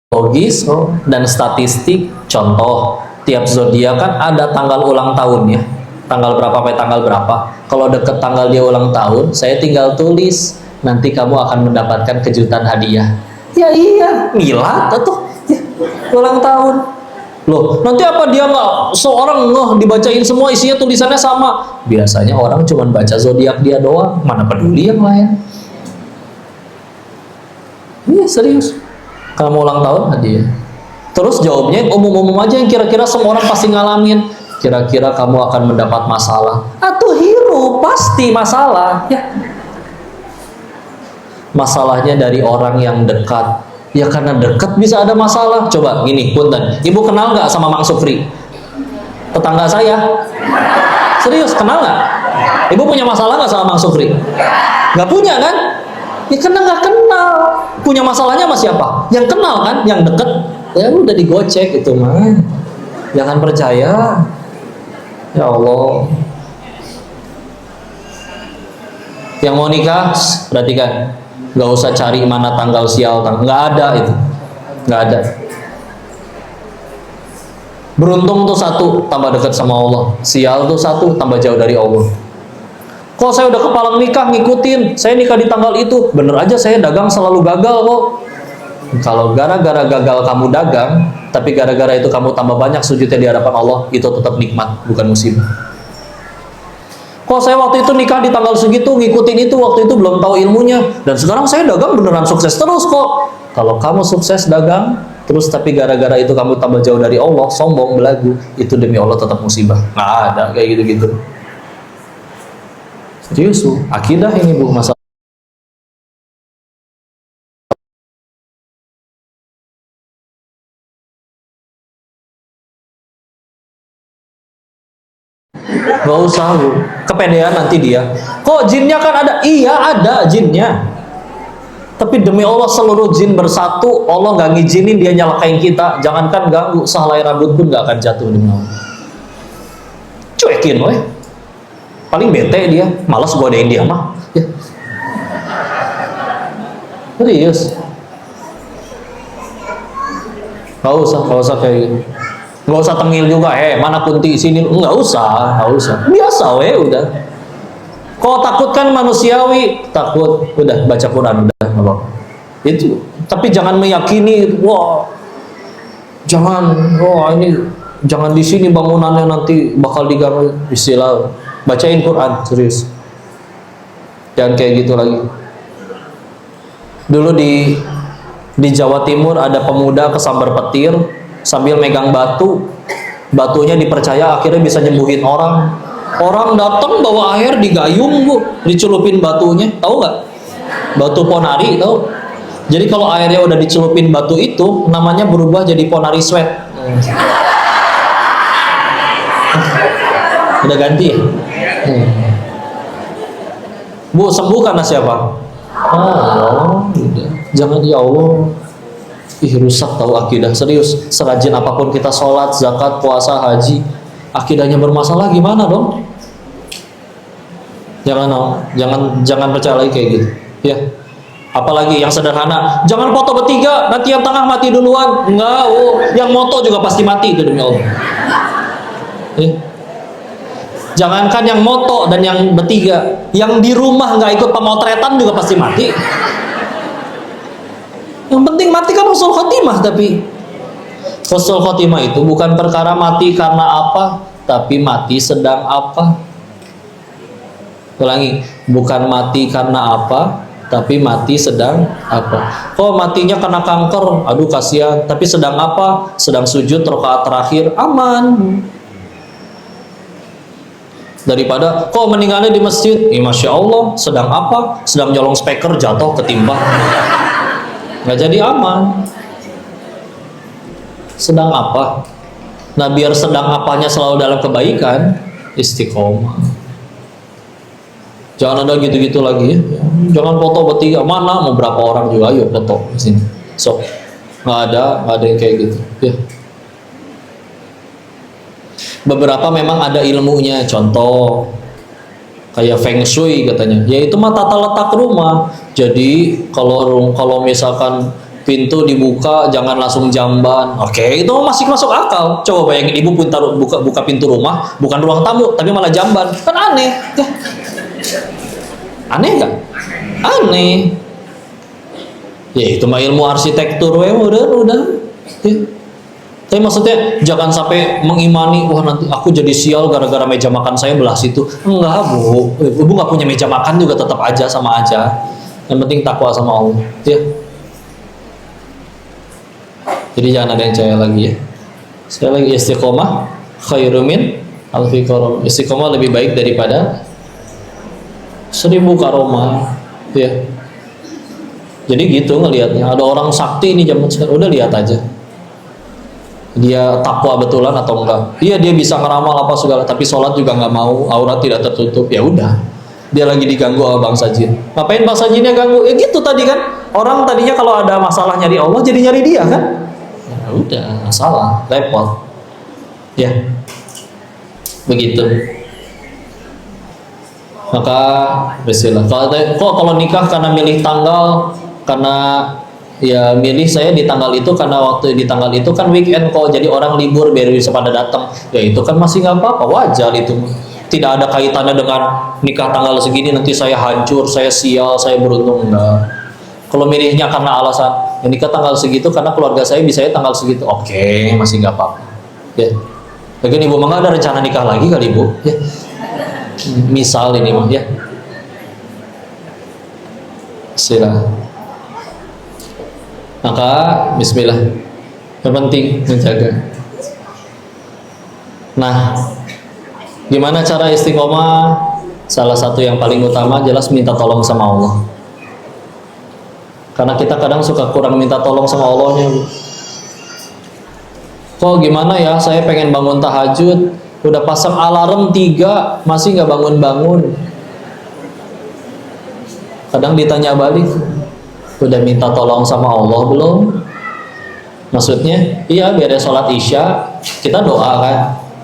logis dan statistik. Contoh, tiap zodiak kan ada tanggal ulang tahunnya, tanggal berapa sampai tanggal berapa. Kalau deket tanggal dia ulang tahun, saya tinggal tulis, nanti kamu akan mendapatkan kejutan hadiah. Ya iya, milad atau ya, ulang tahun. Loh, nanti apa dia nggak seorang dibacain semua isinya tulisannya sama? Biasanya orang cuma baca zodiak dia doang, mana peduli yang lain. Iya serius. Kalau mau ulang tahun hadiah. Terus jawabnya umum-umum aja yang kira-kira semua orang pasti ngalamin. Kira-kira kamu akan mendapat masalah atau hirup pasti masalah. Ya. Masalahnya dari orang yang dekat. Ya karena dekat bisa ada masalah. Coba gini, punten. Ibu kenal nggak sama Mang Sufri? Tetangga saya. Serius kenal nggak? Ibu punya masalah nggak sama Mang Sufri? Nggak punya kan? Ya karena nggak kenal. Punya masalahnya sama siapa? Yang kenal kan, yang deket. Ya udah digocek itu mah. Jangan percaya. Ya Allah. Yang mau nikah, perhatikan. Nggak usah cari mana tanggal sial, nggak ada itu. Nggak ada. Beruntung tuh satu, tambah dekat sama Allah. Sial tuh satu, tambah jauh dari Allah. Kok saya udah kepala nikah ngikutin, saya nikah di tanggal itu, bener aja saya dagang selalu gagal kok. Kalau gara-gara gagal kamu dagang, tapi gara-gara itu kamu tambah banyak sujudnya di hadapan Allah, itu tetap nikmat, bukan musibah. Kok saya waktu itu nikah di tanggal segitu, ngikutin itu, waktu itu belum tahu ilmunya, dan sekarang saya dagang beneran sukses terus kok. Kalau kamu sukses dagang, terus tapi gara-gara itu kamu tambah jauh dari Allah, sombong, belagu, itu demi Allah tetap musibah. Nggak ada kayak gitu-gitu. Serius Bu, akidah ini Bu, masalah Nggak usah bu, kepedean nanti dia. Kok jinnya kan ada? Iya ada jinnya. Tapi demi Allah seluruh jin bersatu, Allah nggak ngizinin dia nyalakain kita. Jangankan ganggu, sehelai rambut pun nggak akan jatuh demi Allah. Cuekin weh. Paling bete dia, malas godain dia mah. Ya. Serius. Nggak usah kayak gitu. Nggak usah tengil juga, mana kunti sini, nggak usah. Biasa weh udah. Kau takut kan manusiawi, takut, udah baca Quran udah nggak apa-apa. Itu. Tapi jangan meyakini, ini jangan di sini bangunannya nanti bakal diganggu. Istilah, bacain Quran serius. Jangan kayak gitu lagi. Dulu di Jawa Timur ada pemuda kesambar petir sambil megang batu. Batunya dipercaya akhirnya bisa nyembuhin orang. Orang datang bawa air digayung bu, dicelupin batunya, tahu nggak? Batu ponari, tahu? Jadi kalau airnya udah dicelupin batu itu, namanya berubah jadi ponari sweat. Udah ganti ya? Bu, sembuh karena siapa? Oh, udah. Jangan ya Allah. Ih, rusak tahu akidah, serius. Serajin apapun kita sholat, zakat, puasa, haji, akidahnya bermasalah gimana dong? Jangan percaya lagi kayak gitu. Ya. Apalagi yang sederhana, jangan foto bertiga, nanti yang tengah mati duluan. Enggak, yang moto juga pasti mati itu demi Allah. Ya. Jangankan yang moto dan yang bertiga, yang di rumah nggak ikut pemotretan juga pasti mati. Yang penting mati kan husnul khotimah, tapi husnul khotimah itu bukan perkara mati karena apa, tapi mati sedang apa. Ulangi, bukan mati karena apa, tapi mati sedang apa. Kok matinya karena kanker, aduh kasihan, tapi sedang apa? Sedang sujud rakaat terakhir, aman. Daripada kok meninggalnya di masjid, masya Allah, sedang apa? Sedang nyolong speaker jatuh ketimpa, nggak jadi aman. Sedang apa? Nah biar sedang apanya selalu dalam kebaikan, istiqomah. Jangan ada gitu-gitu lagi ya. Jangan foto bertiga, mana mau berapa orang juga, ayo foto di sini. Sok, nggak ada yang kayak gitu. Ya. Beberapa memang ada ilmunya, contoh kayak feng shui katanya, yaitu mah tata letak rumah. Jadi kalau misalkan pintu dibuka jangan langsung jamban. Oke, itu masih masuk akal. Coba bayangin ibu buka pintu rumah, bukan ruang tamu tapi malah jamban, kan aneh. Ya. Aneh nggak? Aneh. Ya itu mah ilmu arsitektur, udah. Ya. Tapi maksudnya jangan sampai mengimani, wah nanti aku jadi sial gara-gara meja makan saya belah situ. Enggak bu, ibu nggak punya meja makan juga tetap aja sama aja. Yang penting takwa sama Allah. Ya. Jadi jangan ada yang percaya lagi ya. Sekali lagi istiqomah khairum min alfi karom. Istiqomah lebih baik daripada 1000 karomah. Ya. Jadi gitu ngelihatnya. Ada orang sakti ini zaman sekarang, udah lihat aja. Dia takwa betulan atau enggak. Iya dia bisa ngeramal apa segala, tapi sholat juga nggak mau, aurat tidak tertutup. Ya udah. Dia lagi diganggu sama bangsa jin. Ngapain bangsa jinnya ganggu? Ya gitu tadi kan. Orang tadinya kalau ada masalah nyari Allah jadi nyari dia kan? Ya udah, masalah, repot. Ya. Begitu. Maka bismillah. Kalau nikah karena milih tanggal, karena ya milih saya di tanggal itu karena waktu di tanggal itu kan weekend kok, jadi orang libur biar bisa pada datang. Ya itu kan masih nggak apa-apa, wajar itu. Tidak ada kaitannya dengan nikah tanggal segini nanti saya hancur, saya sial, saya beruntung, enggak. Kalau milihnya karena alasan ya nikah tanggal segitu karena keluarga saya bisa tanggal segitu, oke, masih nggak apa-apa. Ya. Lagian ibu mah ada rencana nikah lagi kali ibu, ya. Misal ini mah ya. Silakan. Maka bismillah. Yang penting menjaga. Nah, gimana cara istiqomah? Salah satu yang paling utama jelas minta tolong sama Allah. Karena kita kadang suka kurang minta tolong sama Allahnya. Kok gimana ya? Saya pengen bangun tahajud, Udah pasang alarm 3 masih nggak bangun-bangun. Kadang ditanya balik, udah minta tolong sama Allah belum? Maksudnya, iya beres sholat isya kita doa kan,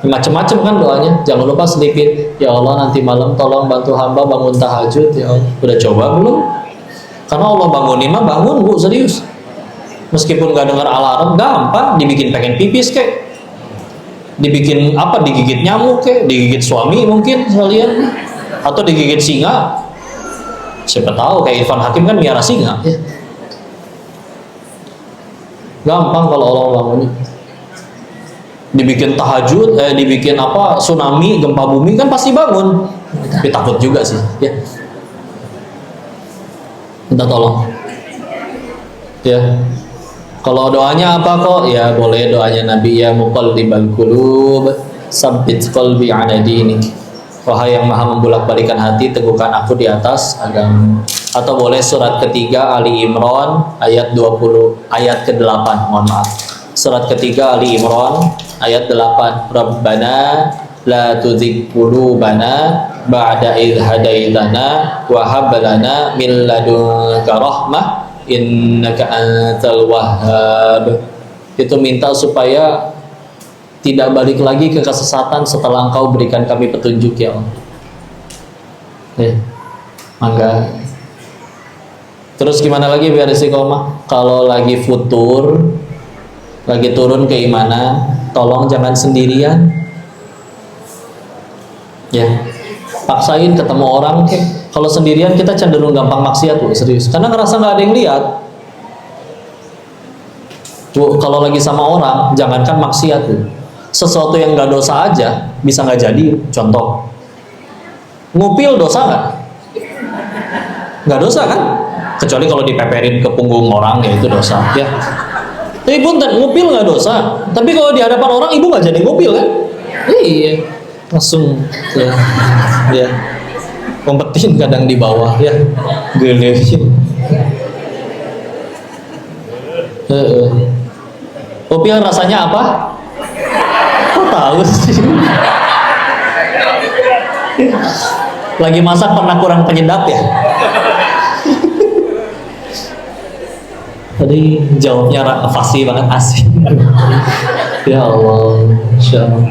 macem-macem kan doanya. Jangan lupa selipin, ya Allah nanti malam tolong bantu hamba bangun tahajud ya Allah. Udah coba belum? Karena Allah bangunin mah bangun bu, serius. Meskipun gak dengar alarm, gampang dibikin pengen pipis kek, dibikin apa, digigit nyamuk kek, digigit suami mungkin sekalian, atau digigit singa. Siapa tahu kayak Irfan Hakim kan miara singa ya. Gampang kalau Allah bangunin. Dibikin tahajud, dibikin apa, tsunami, gempa bumi kan pasti bangun. Tapi takut juga sih ya. Minta tolong ya. Kalau doanya apa kok? Ya boleh doanya Nabi, ya muqallibal qulub sabbit qalbi ala dinik. Wahai yang maha membulak-balikan hati, teguhkan aku di atas agama. Atau boleh surat ketiga Ali Imran ayat 20 ayat ke-8, mohon maaf. Surat ketiga Ali Imran ayat 8. Rabbana la tuzigh qulubana ba'da idh hadaitana wa hab lana min ladunka rahmah innaka antal wahhab. Itu minta supaya tidak balik lagi ke kesesatan setelah Engkau berikan kami petunjuk ya Allah. Ya, mangga. Terus gimana lagi biar istiqomah? Kalau lagi futur, lagi turun keimanan, tolong jangan sendirian. Ya, paksain ketemu orang. Kalau sendirian kita cenderung gampang maksiat tuh, serius. Karena ngerasa nggak ada yang lihat. Kalau lagi sama orang, jangankan maksiat tuh. Sesuatu yang nggak dosa aja bisa nggak jadi. Contoh, ngupil dosa nggak? Nggak dosa kan? Kecuali kalau dipeperin ke punggung orang ya itu dosa. Ya. Tapi punten, ngupil nggak dosa. Tapi kalau di hadapan orang ibu nggak jadi ngupil kan? Iya, langsung ya. Ya. Kompetin kadang di bawah ya, gelesin. Ngupil rasanya apa? Kok tahu sih? Lagi masak pernah kurang penyedap ya? Tadi jawabnya fasih banget, asik. Ya Allah, Insya Allah.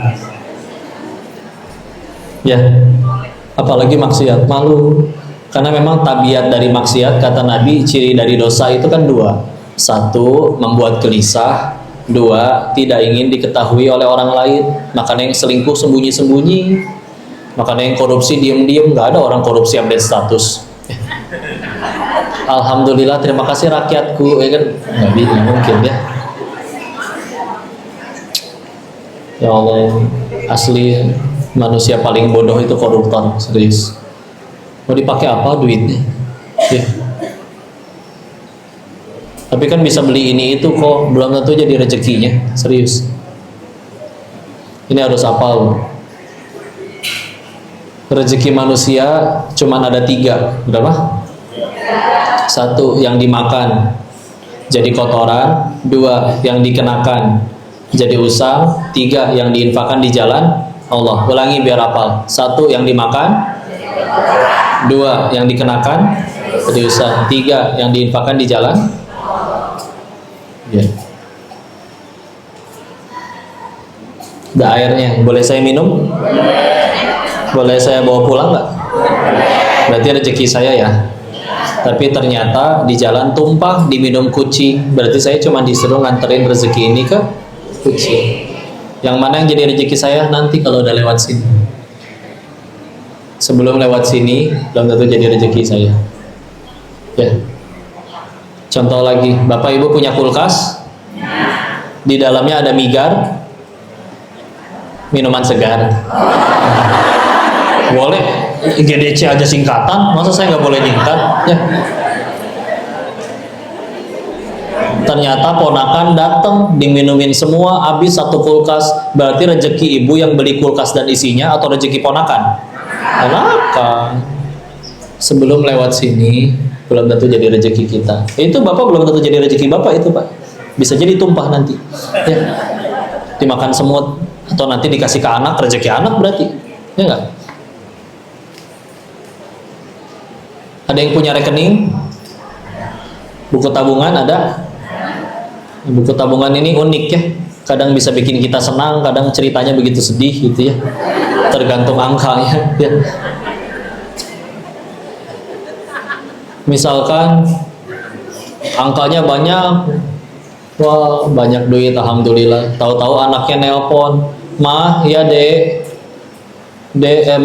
Ya, apalagi maksiat, malu. Karena memang tabiat dari maksiat, kata Nabi, ciri dari dosa itu kan dua. Satu, membuat gelisah. Dua, tidak ingin diketahui oleh orang lain. Makanya yang selingkuh sembunyi-sembunyi. Makanya yang korupsi diem-diem. Gak ada orang korupsi update status. Alhamdulillah, terima kasih rakyatku, ya kan? Nggak mungkin ya. Ya Allah, asli manusia paling bodoh itu koruptor, serius. Mau dipakai apa duitnya? Ya. Tapi kan bisa beli ini itu kok, belum tentu jadi rezekinya, serius. Ini harus hafal. Rezeki manusia cuman ada 3, berapa? 1 yang dimakan jadi kotoran, 2 yang dikenakan jadi usang, 3 yang diinfakkan di jalan Allah. Ulangi biar hafal. 1 yang dimakan, 2 yang dikenakan jadi usang, 3 yang diinfakkan di jalan. Ya. Ada airnya, boleh saya minum? Boleh saya bawa pulang nggak? Berarti rezeki saya ya. Tapi ternyata di jalan tumpah, diminum kucing. Berarti saya cuma disuruh nganterin rezeki ini ke kucing. Yang mana yang jadi rezeki saya nanti kalau udah lewat sini. Sebelum lewat sini belum tentu jadi rezeki saya. Ya. Contoh lagi, Bapak Ibu punya kulkas, di dalamnya ada migar, minuman segar. Boleh, GDC aja singkatan, masa saya nggak boleh nyingkat? Ya. Ternyata ponakan datang, diminumin semua, habis 1 kulkas. Berarti rezeki ibu yang beli kulkas dan isinya atau rezeki ponakan? Ponakan. Sebelum lewat sini belum tentu jadi rezeki kita. Itu Bapak belum tentu jadi rezeki Bapak itu Pak. Bisa jadi tumpah nanti. Ya. Dimakan semut. Atau nanti dikasih ke anak, rezeki anak berarti, ya nggak? Ada yang punya rekening, buku tabungan ada. Buku tabungan ini unik ya, kadang bisa bikin kita senang, kadang ceritanya begitu sedih gitu ya, tergantung angkanya ya. Misalkan angkanya banyak, wah banyak duit, alhamdulillah. Tahu-tahu anaknya nelpon, "Ma, ya dek,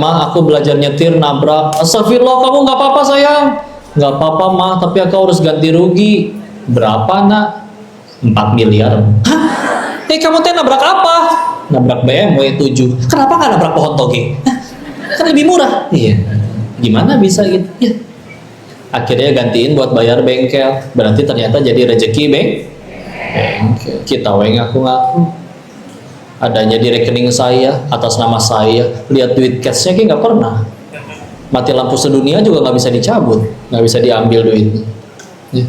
ma aku belajar nyetir nabrak." "Astagfirullah, kamu nggak apa-apa sayang." "Nggak apa-apa ma, tapi aku harus ganti rugi." "Berapa nak?" 4 miliar. "Hah? Kamu teh nabrak apa?" "Nabrak BMW 7. "Kenapa nggak nabrak pohon toge?" "Hah, kan lebih murah." "Iya." Gimana bisa gitu ya? Akhirnya gantiin buat bayar bengkel. Berarti ternyata jadi rezeki bengkel. Kita ngaku-ngaku adanya di rekening saya, atas nama saya. Lihat duit cashnya kayak nggak pernah. Mati lampu sedunia juga nggak bisa dicabut, nggak bisa diambil duitnya ya.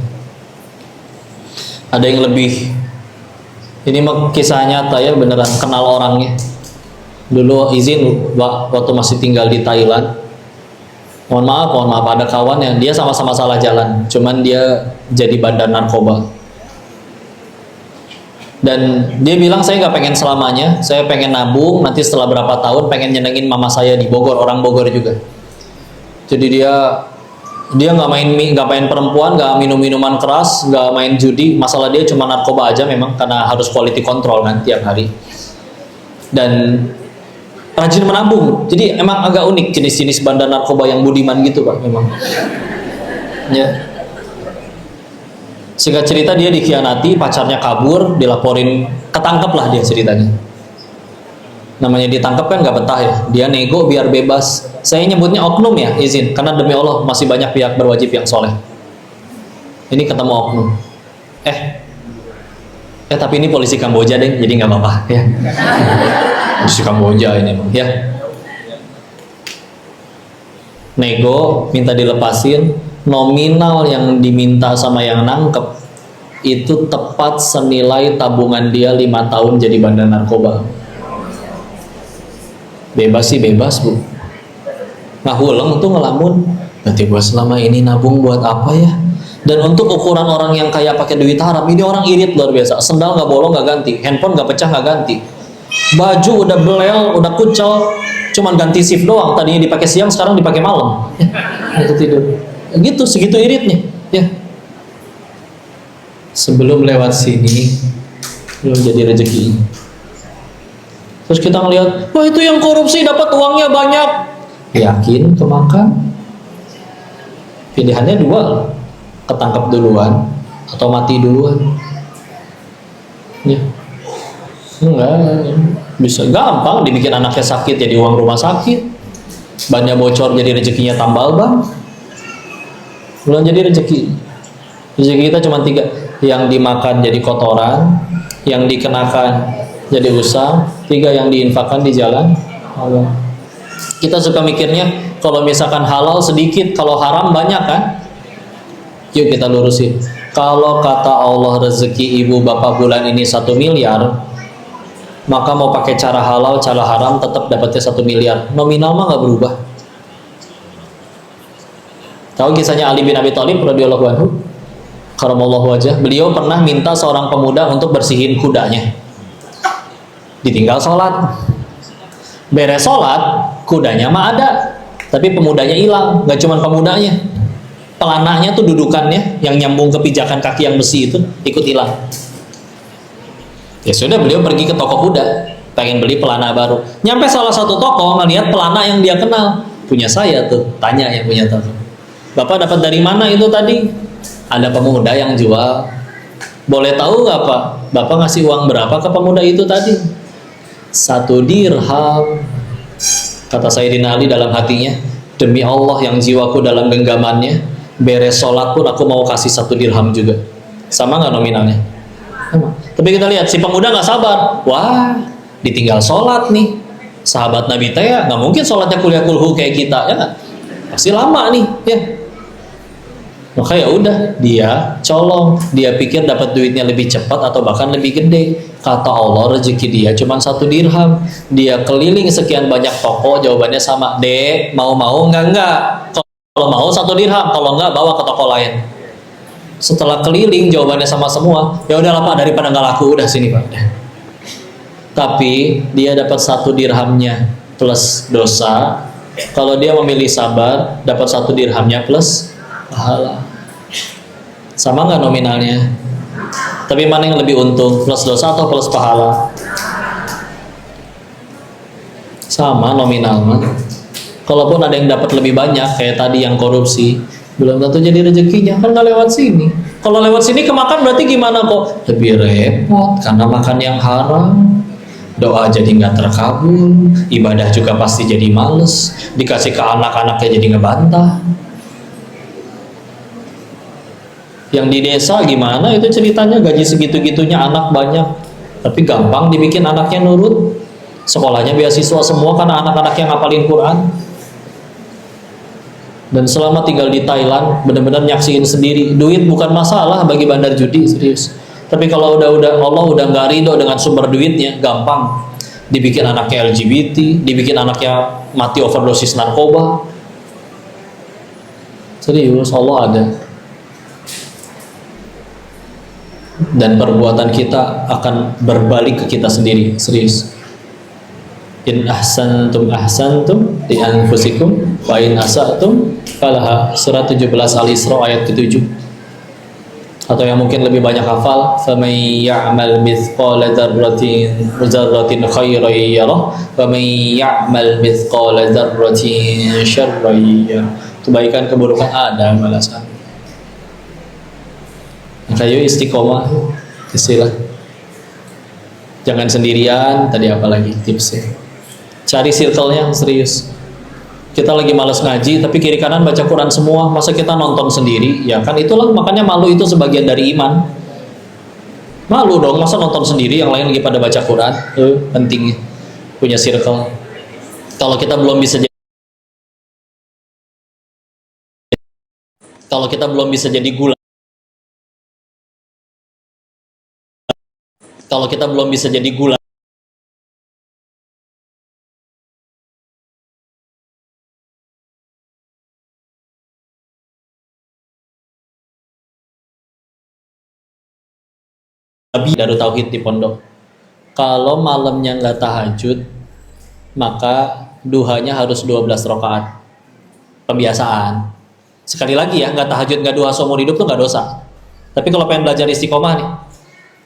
Ada yang lebih, ini mah kisah nyata ya, beneran kenal orangnya. Dulu izin waktu masih tinggal di Thailand, mohon maaf, ada kawan yang dia sama-sama salah jalan, cuman dia jadi bandar narkoba. Dan dia bilang, "Saya nggak pengen selamanya, saya pengen nabung, nanti setelah berapa tahun pengen nyenengin mama saya di Bogor," orang Bogor juga. Jadi dia nggak main perempuan, nggak minum minuman keras, nggak main judi. Masalah dia cuma narkoba aja memang, karena harus quality control kan tiap hari. Dan rajin menabung. Jadi emang agak unik jenis-jenis bandar narkoba yang budiman gitu Pak memang. Ya. Singkat cerita dia dikhianati, pacarnya kabur, dilaporin, ketangkep lah dia ceritanya. Namanya ditangkap kan nggak betah ya. Dia nego biar bebas. Saya nyebutnya oknum ya, izin, karena demi Allah masih banyak pihak berwajib yang soleh. Ini ketemu oknum. Tapi ini polisi Kamboja deh, jadi nggak apa-apa ya. Polisi Kamboja ini ya. Nego, minta dilepasin, nominal yang diminta sama yang nangkep itu tepat senilai tabungan dia 5 tahun jadi bandar narkoba. Bebas sih bebas Bu, ngahuleng tuh ngelamun, berarti gua selama ini nabung buat apa ya? Dan untuk ukuran orang yang kaya pakai duit haram, ini orang irit luar biasa. Sendal nggak bolong nggak ganti, handphone nggak pecah nggak ganti, baju udah belel udah kucel, cuman ganti shift doang, tadinya dipakai siang sekarang dipakai malam. Itu tidur gitu, segitu iritnya ya. Sebelum lewat sini belum jadi rezeki. Terus kita ngelihat, wah itu yang korupsi dapat uangnya banyak. Yakin kemakan? Pilihannya dua, ketangkap duluan atau mati duluan. Ya. Enggak, bisa gampang dibikin anaknya sakit jadi uang rumah sakit, bannya bocor jadi rezekinya tambal ban. Belum jadi rezeki. Rezeki kita cuma 3, yang dimakan jadi kotoran, yang dikenakan jadi usang, 3 yang diinfakkan di jalan Allah. Kita suka mikirnya kalau misalkan halal sedikit, kalau haram banyak kan? Yuk kita lurusin. Kalau kata Allah rezeki ibu bapak bulan ini 1 miliar, maka mau pakai cara halal, cara haram tetap dapatnya 1 miliar. Nominal mah nggak berubah. Tahu kisahnya Ali bin Abi Thalib radhiyallahu anhu? Karamallahu wajah. Beliau pernah minta seorang pemuda untuk bersihin kudanya. Ditinggal sholat. Beres sholat, kudanya mah ada, tapi pemudanya hilang. Gak cuma pemudanya, pelananya tuh dudukannya yang nyambung ke pijakan kaki yang besi itu ikut hilang. Ya sudah, beliau pergi ke toko kuda, pengen beli pelana baru. Nyampe salah satu toko, ngelihat pelana yang dia kenal. Punya saya tuh, tanya yang punya toko. "Bapak dapat dari mana itu tadi?" "Ada pemuda yang jual." "Boleh tahu nggak Pak, Bapak ngasih uang berapa ke pemuda itu tadi?" 1 dirham. Kata Sayyidina Ali dalam hatinya, demi Allah yang jiwaku dalam genggamannya, beres sholat pun aku mau kasih 1 dirham juga. Sama nggak nominalnya? Sama. Tapi kita lihat si pemuda nggak sabar. Wah, ditinggal sholat nih. Sahabat Nabi teh ya nggak mungkin sholatnya kuliah kulhu kayak kita ya, pasti lama nih ya. Maka ya udah, dia colong, dia pikir dapat duitnya lebih cepat atau bahkan lebih gede. Kata Allah, rezeki dia cuma 1 dirham. Dia keliling sekian banyak toko, jawabannya sama. Dek, mau enggak? Kalau mau 1 dirham, kalau enggak bawa ke toko lain. Setelah keliling jawabannya sama semua. Ya udahlah Pak, daripada nggak laku, udah sini Pak. Tapi dia dapat 1 dirhamnya plus dosa. Kalau dia memilih sabar, dapat 1 dirhamnya plus pahala. Sama nggak nominalnya? Tapi mana yang lebih untung, plus dosa atau plus pahala? Sama nominal mah. Kalaupun ada yang dapat lebih banyak, kayak tadi yang korupsi, belum tentu jadi rezekinya, kan nggak lewat sini. Kalau lewat sini kemakan berarti gimana kok? Lebih repot karena makan yang haram. Doa jadi nggak terkabul, ibadah juga pasti jadi males, dikasih ke anak-anaknya jadi ngebantah. Yang di desa gimana itu ceritanya, gaji segitu-gitunya anak banyak, tapi gampang dibikin anaknya nurut. Sekolahnya beasiswa semua karena anak-anak yang ngapalin Quran. Dan selama tinggal di Thailand benar-benar nyaksiin sendiri, duit bukan masalah bagi bandar judi, serius. Tapi kalau udah Allah udah nggak ridho dengan sumber duitnya, gampang dibikin anaknya LGBT, dibikin anaknya mati overdosis narkoba. Serius, Allah ada. Dan perbuatan kita akan berbalik ke kita sendiri, serius. In ahsantum li anfusikum wa in asatum falaha. Surat 17 Al-Isra ayat ke-7. Atau yang mungkin lebih banyak hafal, faman ya'mal mithqala dzarratin khairan yarah wa man ya'mal mithqala dzarratin syarran yarah. Kebaikan keburukan ada balasan. Kayu istiqomah, istilah. Jangan sendirian. Tadi apa lagi tipsnya? Cari circle-nya serius. Kita lagi malas ngaji, tapi kiri kanan baca Quran semua. Masa kita nonton sendiri? Ya kan itulah, makanya malu itu sebagian dari iman. Malu dong, masa nonton sendiri, yang lain lagi pada baca Quran. Penting punya circle. Kalau kita belum bisa jadi gula, kalau kita belum bisa jadi gula, Darut Tauhid di pondok. Kalau malamnya nggak tahajud, maka duhanya harus 12 rakaat. Pembiasaan. Sekali lagi ya, nggak tahajud, nggak duha seumur hidup tuh nggak dosa. Tapi kalau pengen belajar istiqomah nih,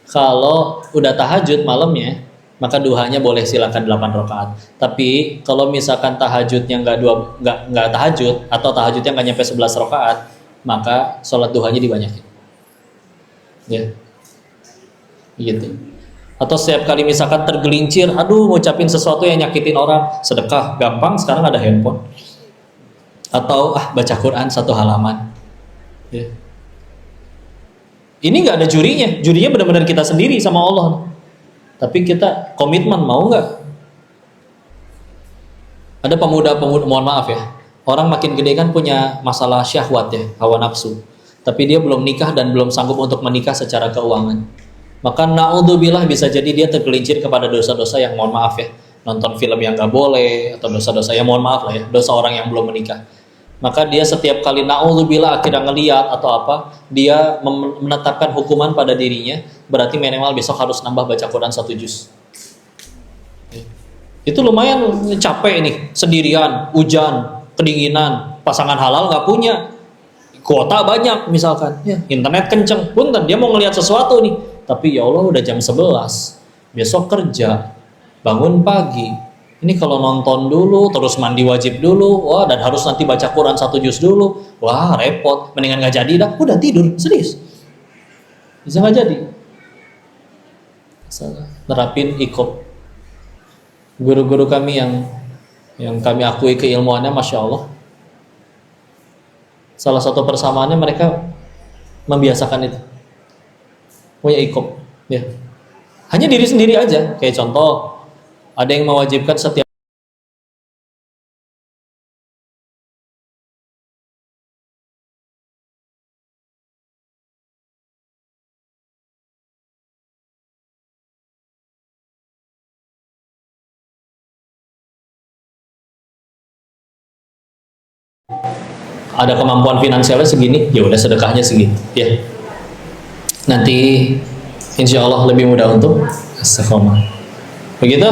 kalau udah tahajud malamnya, maka duhanya boleh silakan 8 rakaat. Tapi kalau misalkan tahajudnya nggak tahajud, atau tahajudnya nggak nyampe 11 rakaat, maka sholat duhanya dibanyakin. Ya. Gitu. Atau setiap kali misalkan tergelincir, aduh ngucapin sesuatu yang nyakitin orang, sedekah, gampang, sekarang ada handphone. Atau baca Quran 1 halaman. Ya. Ini nggak ada jurinya benar-benar kita sendiri sama Allah. Tapi kita komitmen, mau nggak? Ada pemuda-pemuda, mohon maaf ya, orang makin gede kan punya masalah syahwat ya, hawa nafsu. Tapi dia belum nikah dan belum sanggup untuk menikah secara keuangan. Maka na'udzubillah bisa jadi dia tergelincir kepada dosa-dosa yang mohon maaf ya, nonton film yang nggak boleh, atau dosa-dosa yang mohon maaf lah ya, dosa orang yang belum menikah. Maka dia setiap kali na'udzubillah akhirnya ngeliat atau apa, dia menetapkan hukuman pada dirinya, berarti minimal besok harus nambah baca Quran 1 juz. Itu lumayan capek nih, sendirian, hujan, kedinginan, pasangan halal nggak punya, kuota banyak misalkan, ya, internet kenceng, punten dia mau ngelihat sesuatu nih, tapi ya Allah udah jam 11, besok kerja, bangun pagi, ini kalau nonton dulu, terus mandi wajib dulu, wah, dan harus nanti baca Quran 1 juz dulu, wah repot, mendingan nggak jadi dah, udah tidur, serius, bisa nggak jadi. Nerapin iqob. Guru-guru kami yang kami akui keilmuannya, masya Allah, salah satu persamaannya mereka membiasakan itu, punya iqob, ya. Hanya diri sendiri aja, kayak contoh, ada yang mewajibkan setiap ada kemampuan finansialnya segini, ya udah sedekahnya segini, ya. Nanti insya Allah lebih mudah untuk istiqomah. Begitu,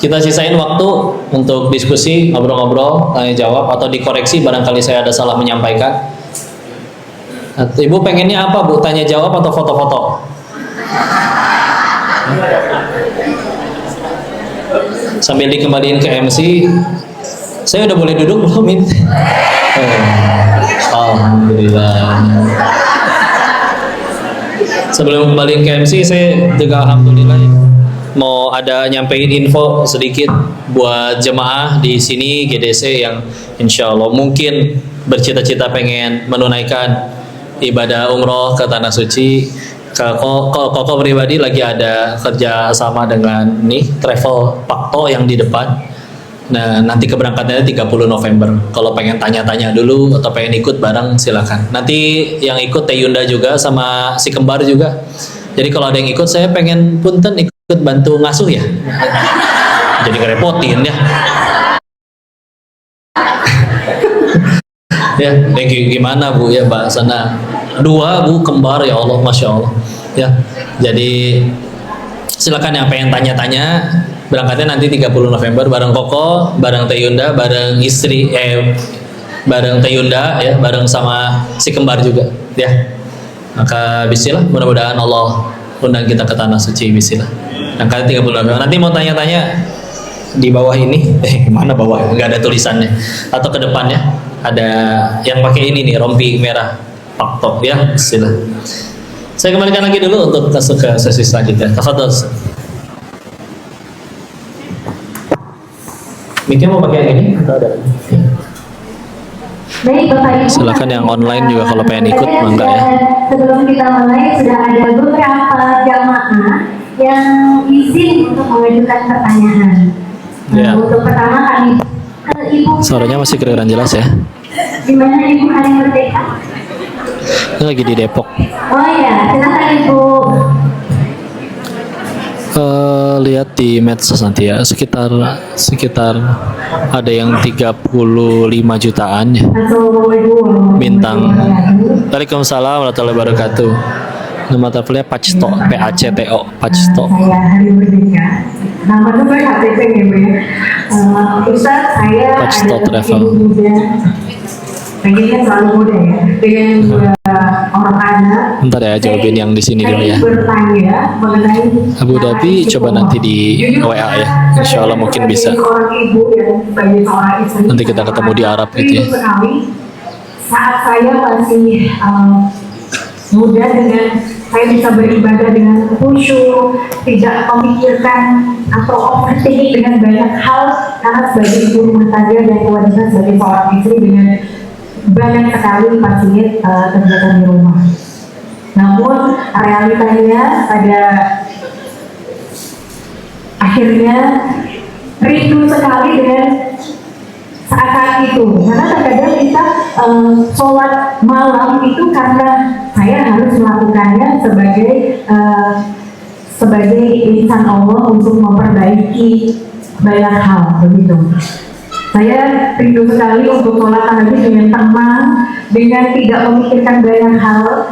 kita sisain waktu untuk diskusi, ngobrol-ngobrol, tanya jawab, atau dikoreksi barangkali saya ada salah menyampaikan. Ibu pengennya apa, Bu? Tanya jawab atau foto-foto? Sambil dikembaliin ke MC, saya udah boleh duduk belum ini? Alhamdulillah. Sebelum kembaliin ke MC, saya juga alhamdulillah mau ada nyampein info sedikit buat jemaah di sini GDC yang insya Allah mungkin bercita-cita pengen menunaikan ibadah umroh ke Tanah Suci. Koko pribadi lagi ada kerja sama dengan nih travel Pakto yang di depan. Nah, nanti keberangkatannya 30 November. Kalau pengen tanya-tanya dulu atau pengen ikut bareng silakan. Nanti yang ikut Teh Yunda juga sama si kembar juga. Jadi kalau ada yang ikut, saya pengen punten ikut bantu ngasuh ya. Jadi ngerepotin ya. Ya, gimana Bu ya Mbak sana? 2 Bu kembar, ya Allah, Masya Allah ya. Jadi silakan yang pengen tanya-tanya, berangkatnya nanti 30 November bareng Koko, bareng Teh Yunda, bareng istri bareng Teh Yunda ya, bareng sama si kembar juga ya. Maka bismillah, mudah-mudahan Allah undang kita ke Tanah Suci, bismillah. Berangkatnya 30 November. Nanti mau tanya-tanya di bawah ini, mana bawah? Enggak ada tulisannya. Atau ke depannya ada yang pakai ini nih, rompi merah Pakto ya, bismillah. Saya kembalikan lagi dulu untuk masuk ke sesi selanjutnya. Tafadhol. Mikir mau pakai yang ini atau ada? Baik, Bapak Ibu. Silakan yang online juga kalau pengen ikut, mangga ya. Sebelum kita mulai sudah ada beberapa jamaah yang izin untuk mengajukan pertanyaan. Ya. Untuk pertama kami Ibu. Suaranya masih kedengaran jelas ya. Di mana Ibu ada yang merdeka? Ini lagi di Depok. Oh ya, silakan Ibu. Lihat di medsos nanti ya, sekitar ada yang 35 jutaan ya. Assalamualaikum. Bintang. Waalaikumsalam warahmatullahi wabarakatuh. Nama travelnya Pacto, PACTO, Pacto. Saya Hari Merdeka. Nama itu kan KTP ya Bu ya. Ustaz, saya Pacto ada Travel. ibu muda. Pengennya selalu muda ya. Dengan 2 orang anak. Bentar ya, jawabin yang di sini dulu ya. Saya bertanya mengenai Abu Dhabi, coba nanti di WA ya. Insya Allah mungkin bisa. Seorang ibu yang sebagai seorang istri. Nanti kita ketemu di Arab gitu ya. Rindu sekali saat saya masih muda, dengan saya bisa beribadah dengan khusyuk, tidak memikirkan atau overthinking dengan banyak hal, karena sebagai ibu rumah tangga dan kewajiban sebagai seorang istri dengan banyak sekali pastinya kegiatan di rumah. Namun realitanya pada akhirnya rindu sekali dengan saat itu, karena terkadang kita sholat malam itu karena saya harus melakukannya sebagai insan Allah untuk memperbaiki banyak hal begitu. Saya rindu sekali untuk sholat tahajud dengan tenang, dengan tidak memikirkan banyak hal,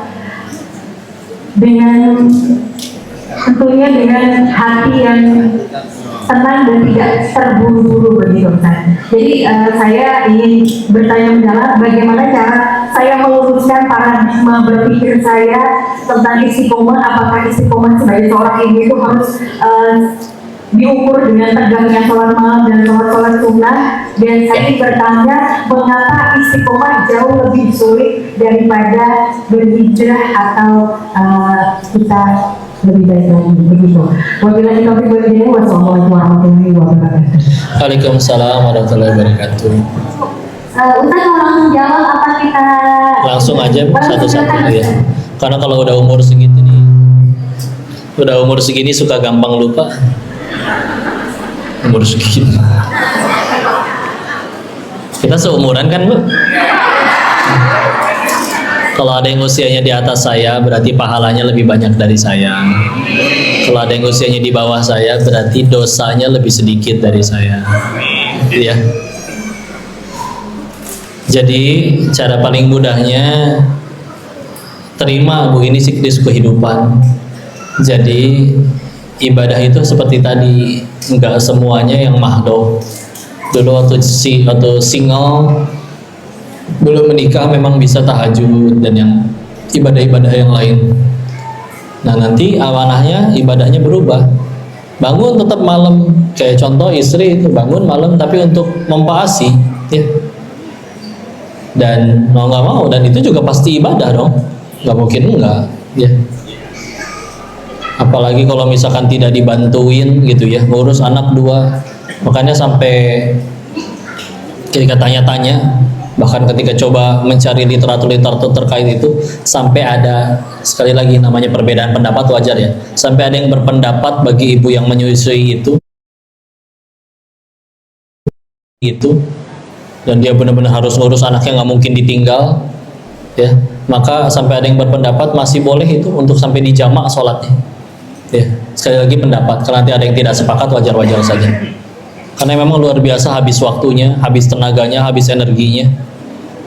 dengan tentunya dengan hati yang tenang dan tidak terburu-buru begitu kan. Jadi saya ingin bertanya mendalam bagaimana cara saya meluruskan paradigma berpikir saya tentang istiqomah. Apakah istiqomah sebagai seorang ibu itu harus diukur dengan tegaknya sholat malam dan sholat sunnah? Dan saya bertanya, mengapa istiqomah jauh lebih sulit daripada berhijrah atau kita lebih baik lagi begitu. Wabillahi taufiq wal hidayah. Wassalamualaikum warahmatullahi wabarakatuh. Waalaikumsalam warahmatullahi wabarakatuh. Ustaz mau langsung jawab apa kita? Langsung aja satu-satu ya. Karena kalau udah umur segini suka gampang lupa. Umur segini. Kita seumuran kan Bu? Kalau ada yang usianya di atas saya, berarti pahalanya lebih banyak dari saya. Kalau ada yang usianya di bawah saya, berarti dosanya lebih sedikit dari saya. Ya. Jadi cara paling mudahnya terima Bu, ini siklus kehidupan. Jadi ibadah itu seperti tadi, enggak semuanya yang mahdoh. Dulu waktu single belum menikah memang bisa tahajud dan yang ibadah-ibadah yang lain. Nah nanti amanahnya ibadahnya berubah. Bangun tetap malam, kayak contoh istri itu bangun malam tapi untuk mempaasi, ya. Dan mau nggak mau, dan itu juga pasti ibadah dong, nggak mungkin enggak, ya. Apalagi kalau misalkan tidak dibantuin gitu ya, ngurus anak 2, makanya sampai ketika tanya-tanya, bahkan ketika coba mencari literatur terkait itu, sampai ada, sekali lagi namanya perbedaan pendapat wajar ya, sampai ada yang berpendapat bagi ibu yang menyusui itu dan dia benar-benar harus ngurus anaknya, nggak mungkin ditinggal, ya, maka sampai ada yang berpendapat masih boleh itu untuk sampai di jamak sholatnya, ya. Sekali lagi pendapat, karena nanti ada yang tidak sepakat, wajar-wajar saja, karena memang luar biasa habis waktunya, habis tenaganya, habis energinya.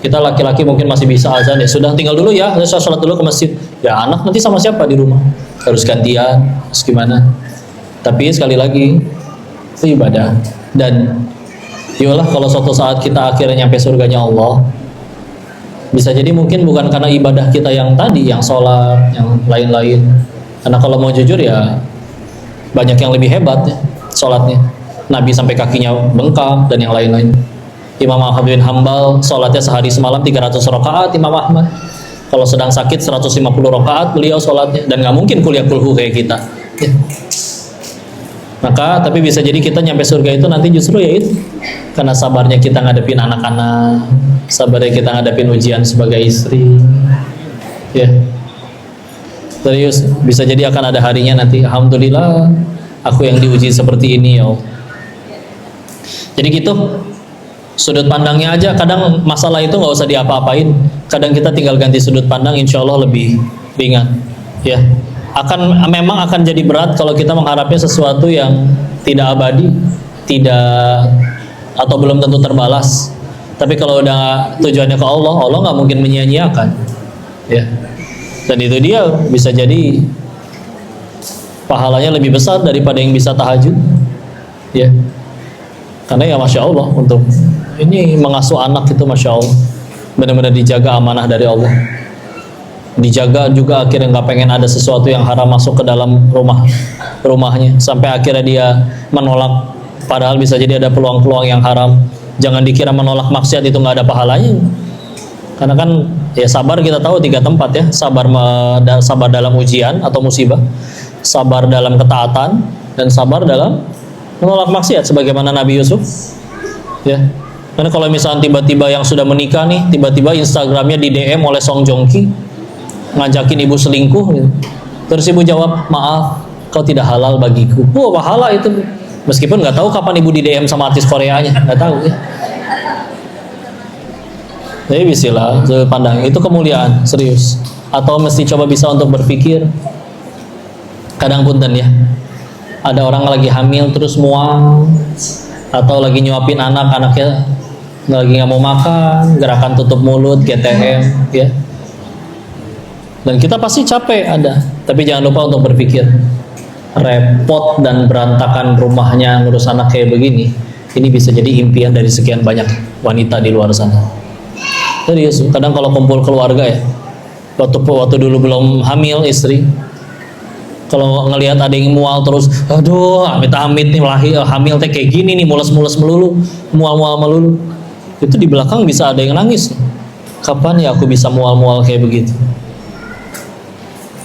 Kita laki-laki mungkin masih bisa azan, ya sudah tinggal dulu ya, saya sholat dulu ke masjid, ya anak nanti sama siapa di rumah, harus gantian, terus gimana. Tapi sekali lagi itu ibadah, dan yolah kalau suatu saat kita akhirnya nyampe surganya Allah, bisa jadi mungkin bukan karena ibadah kita yang tadi, yang sholat, yang lain-lain. Karena kalau mau jujur ya banyak yang lebih hebat ya sholatnya. Nabi sampai kakinya bengkak dan yang lain-lain. Imam Ahmad bin Hambal sholatnya sehari semalam 300 rakaat. Imam Ahmad kalau sedang sakit 150 rakaat beliau sholatnya, dan nggak mungkin kuliah kulhu kayak kita, ya. Maka tapi bisa jadi kita nyampe surga itu nanti justru ya itu karena sabarnya kita ngadepin anak-anak, sabarnya kita ngadepin ujian sebagai istri, ya. Serius, bisa jadi akan ada harinya nanti, alhamdulillah aku yang diuji seperti ini ya. Jadi gitu, sudut pandangnya aja. Kadang masalah itu nggak usah diapa-apain, kadang kita tinggal ganti sudut pandang, insya Allah lebih ringan, ya. Memang akan jadi berat kalau kita mengharapnya sesuatu yang tidak abadi, tidak, atau belum tentu terbalas. Tapi kalau udah tujuannya ke Allah, Allah nggak mungkin menyia-nyiakan, ya. Dan itu dia bisa jadi pahalanya lebih besar daripada yang bisa tahajud, ya. Karena ya masya Allah, untuk ini mengasuh anak itu masya Allah benar-benar dijaga amanah dari Allah, dijaga juga akhirnya nggak pengen ada sesuatu yang haram masuk ke dalam rumahnya, sampai akhirnya dia menolak, padahal bisa jadi ada peluang-peluang yang haram. Jangan dikira menolak maksiat itu nggak ada pahalanya, karena kan ya sabar kita tahu 3 tempat ya, sabar dalam ujian atau musibah, sabar dalam ketaatan, dan sabar dalam menolak maksiat sebagaimana Nabi Yusuf, ya. Karena kalau misalnya tiba-tiba yang sudah menikah nih, tiba-tiba Instagramnya di DM oleh Song Joong Ki ngajakin ibu selingkuh, gitu. Terus ibu jawab, maaf, kau tidak halal bagiku. Wah, pahala itu, meskipun nggak tahu kapan ibu di DM sama artis Koreanya, nggak tahu ya. Jadi bismillah, pandang itu kemuliaan, serius. Atau mesti coba bisa untuk berpikir, kadang punten ya, ada orang lagi hamil terus mual, atau lagi nyuapin anaknya lagi nggak mau makan, gerakan tutup mulut, GTM, ya. Dan kita pasti capek ada, tapi jangan lupa untuk berpikir, repot dan berantakan rumahnya ngurus anak kayak begini, ini bisa jadi impian dari sekian banyak wanita di luar sana. Serius, kadang kalau kumpul keluarga ya, waktu dulu belum hamil istri, kalau ngelihat ada yang mual terus, aduh amit-amit nih hamil teh kayak gini nih, mules-mules melulu, mual-mual melulu, itu di belakang bisa ada yang nangis, kapan ya aku bisa mual-mual kayak begitu.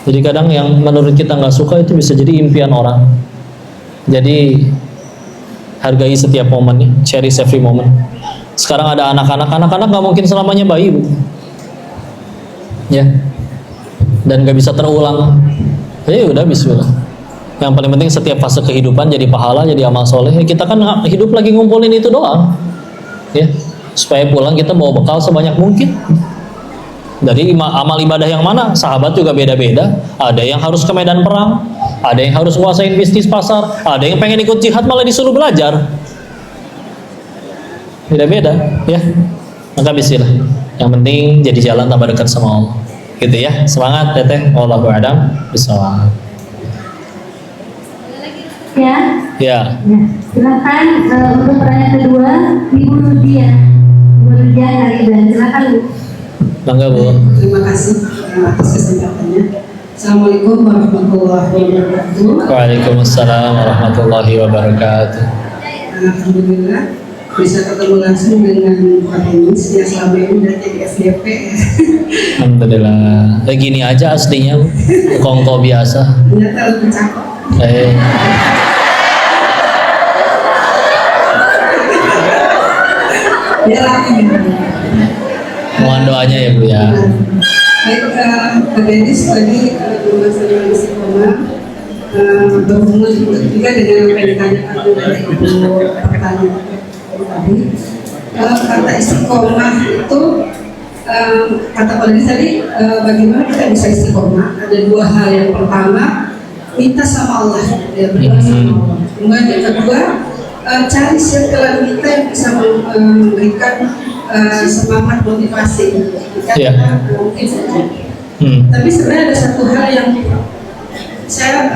Jadi kadang yang menurut kita nggak suka itu bisa jadi impian orang. Jadi hargai setiap momennya, cherish every moment. Sekarang ada anak-anak nggak mungkin selamanya bayi, Bu. Ya, dan nggak bisa terulang. Ya udah bismillah. Yang paling penting setiap fase kehidupan jadi pahala, jadi amal soleh. Ya, kita kan hidup lagi ngumpulin itu doang, ya. Supaya pulang kita bawa bekal sebanyak mungkin. Dari amal ibadah yang mana? Sahabat juga beda-beda. Ada yang harus ke medan perang, ada yang harus nguasain bisnis pasar, ada yang pengen ikut jihad malah disuruh belajar. Beda-beda, ya. maka bismillah. Yang penting jadi jalan tambah dekat sama Allah. Gitu ya. Semangat Teteh. Wallahu a'lam bishawab. Ya. Ya. Ya, silakan untuk pertanyaan kedua, Ibu Rudia. Ibu Rudia Haridan, silakan Bu. Bangga Bu. Terima kasih atas kesempatannya. Assalamualaikum warahmatullahi wabarakatuh. Waalaikumsalam warahmatullahi wabarakatuh. Alhamdulillah bisa ketemu langsung dengan Pak Denis yang selama ini udah jadi FDP. Alhamdulillah. Gini aja aslinya Bu. Kongko biasa. Ternyata lebih cakep. Dia laki gitu. Mohon doanya ya Bu ya. Baik, Pak Denis tadi masalah istiqomah berhubungan juga dengan apa yang ditanyakan oleh Ibu pertanyaan tadi. Kata istiqomah itu kata Pak Denis tadi bagaimana kita bisa istiqomah? Ada dua hal. Yang pertama minta sama Allah, ya, berdoa sama Allah. Kemudian yang kedua cari circle kita yang bisa memberikan semangat motivasi. Iya. Mungkin Hmm. tapi sebenarnya ada satu hal yang saya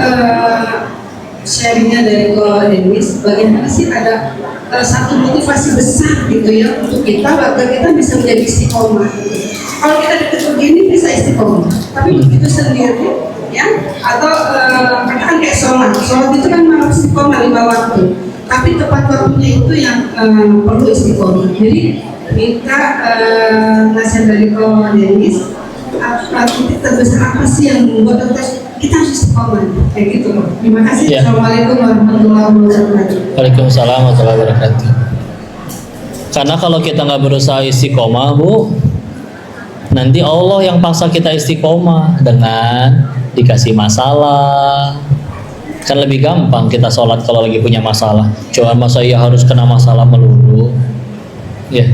sharingnya dari Ko Denis, bagaimana sih ada satu motivasi besar gitu ya untuk kita agar kita bisa menjadi istiqomah. Kalau kita deket begini bisa istiqomah, tapi begitu sendiri ya, atau katakan kayak sholat itu kan mau istiqomah 5 waktu, tapi tepat waktunya itu yang perlu istiqomah. Jadi minta nasihat dari Ko Denis, titik terbesar apa sih yang membuat kita harus istiqomah kayak gitu loh. Terima kasih. Ya. Assalamualaikum warahmatullahi wabarakatuh. Waalaikumsalam warahmatullahi wabarakatuh. Karena kalau kita nggak berusaha istiqomah Bu, nanti Allah yang paksa kita istiqomah dengan dikasih masalah. Kan lebih gampang kita sholat kalau lagi punya masalah. Cuma masa iya harus kena masalah melulu. Ya.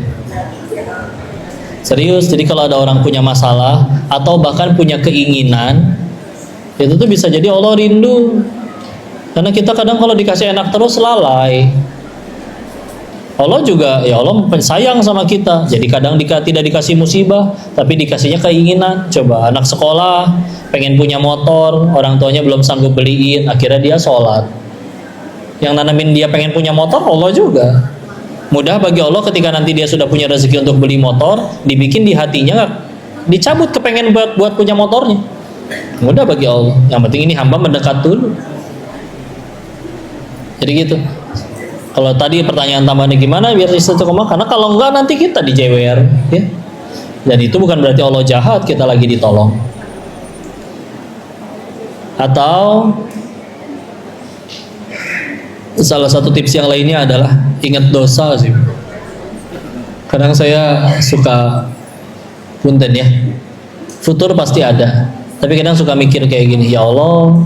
Serius, jadi kalau ada orang punya masalah atau bahkan punya keinginan, itu tuh bisa jadi Allah rindu. Karena kita kadang kalau dikasih enak terus lalai. Allah juga, ya Allah sayang sama kita. Jadi kadang tidak dikasih musibah, tapi dikasihnya keinginan. Coba anak sekolah pengen punya motor, orang tuanya belum sanggup beliin, akhirnya dia sholat. Yang nanamin dia pengen punya motor Allah juga. Mudah bagi Allah ketika nanti dia sudah punya rezeki untuk beli motor, dibikin di hatinya, dicabut kepengen buat punya motornya. Mudah bagi Allah. Yang penting ini hamba mendekat dulu. Jadi gitu. Kalau tadi pertanyaan tambahannya gimana biar istiqomah? Karena kalau enggak nanti kita dijewer, ya. Dan itu bukan berarti Allah jahat, kita lagi ditolong. Atau salah satu tips yang lainnya adalah ingat dosa sih. Kadang saya suka punten ya, futur pasti ada, tapi kadang suka mikir kayak gini, ya Allah,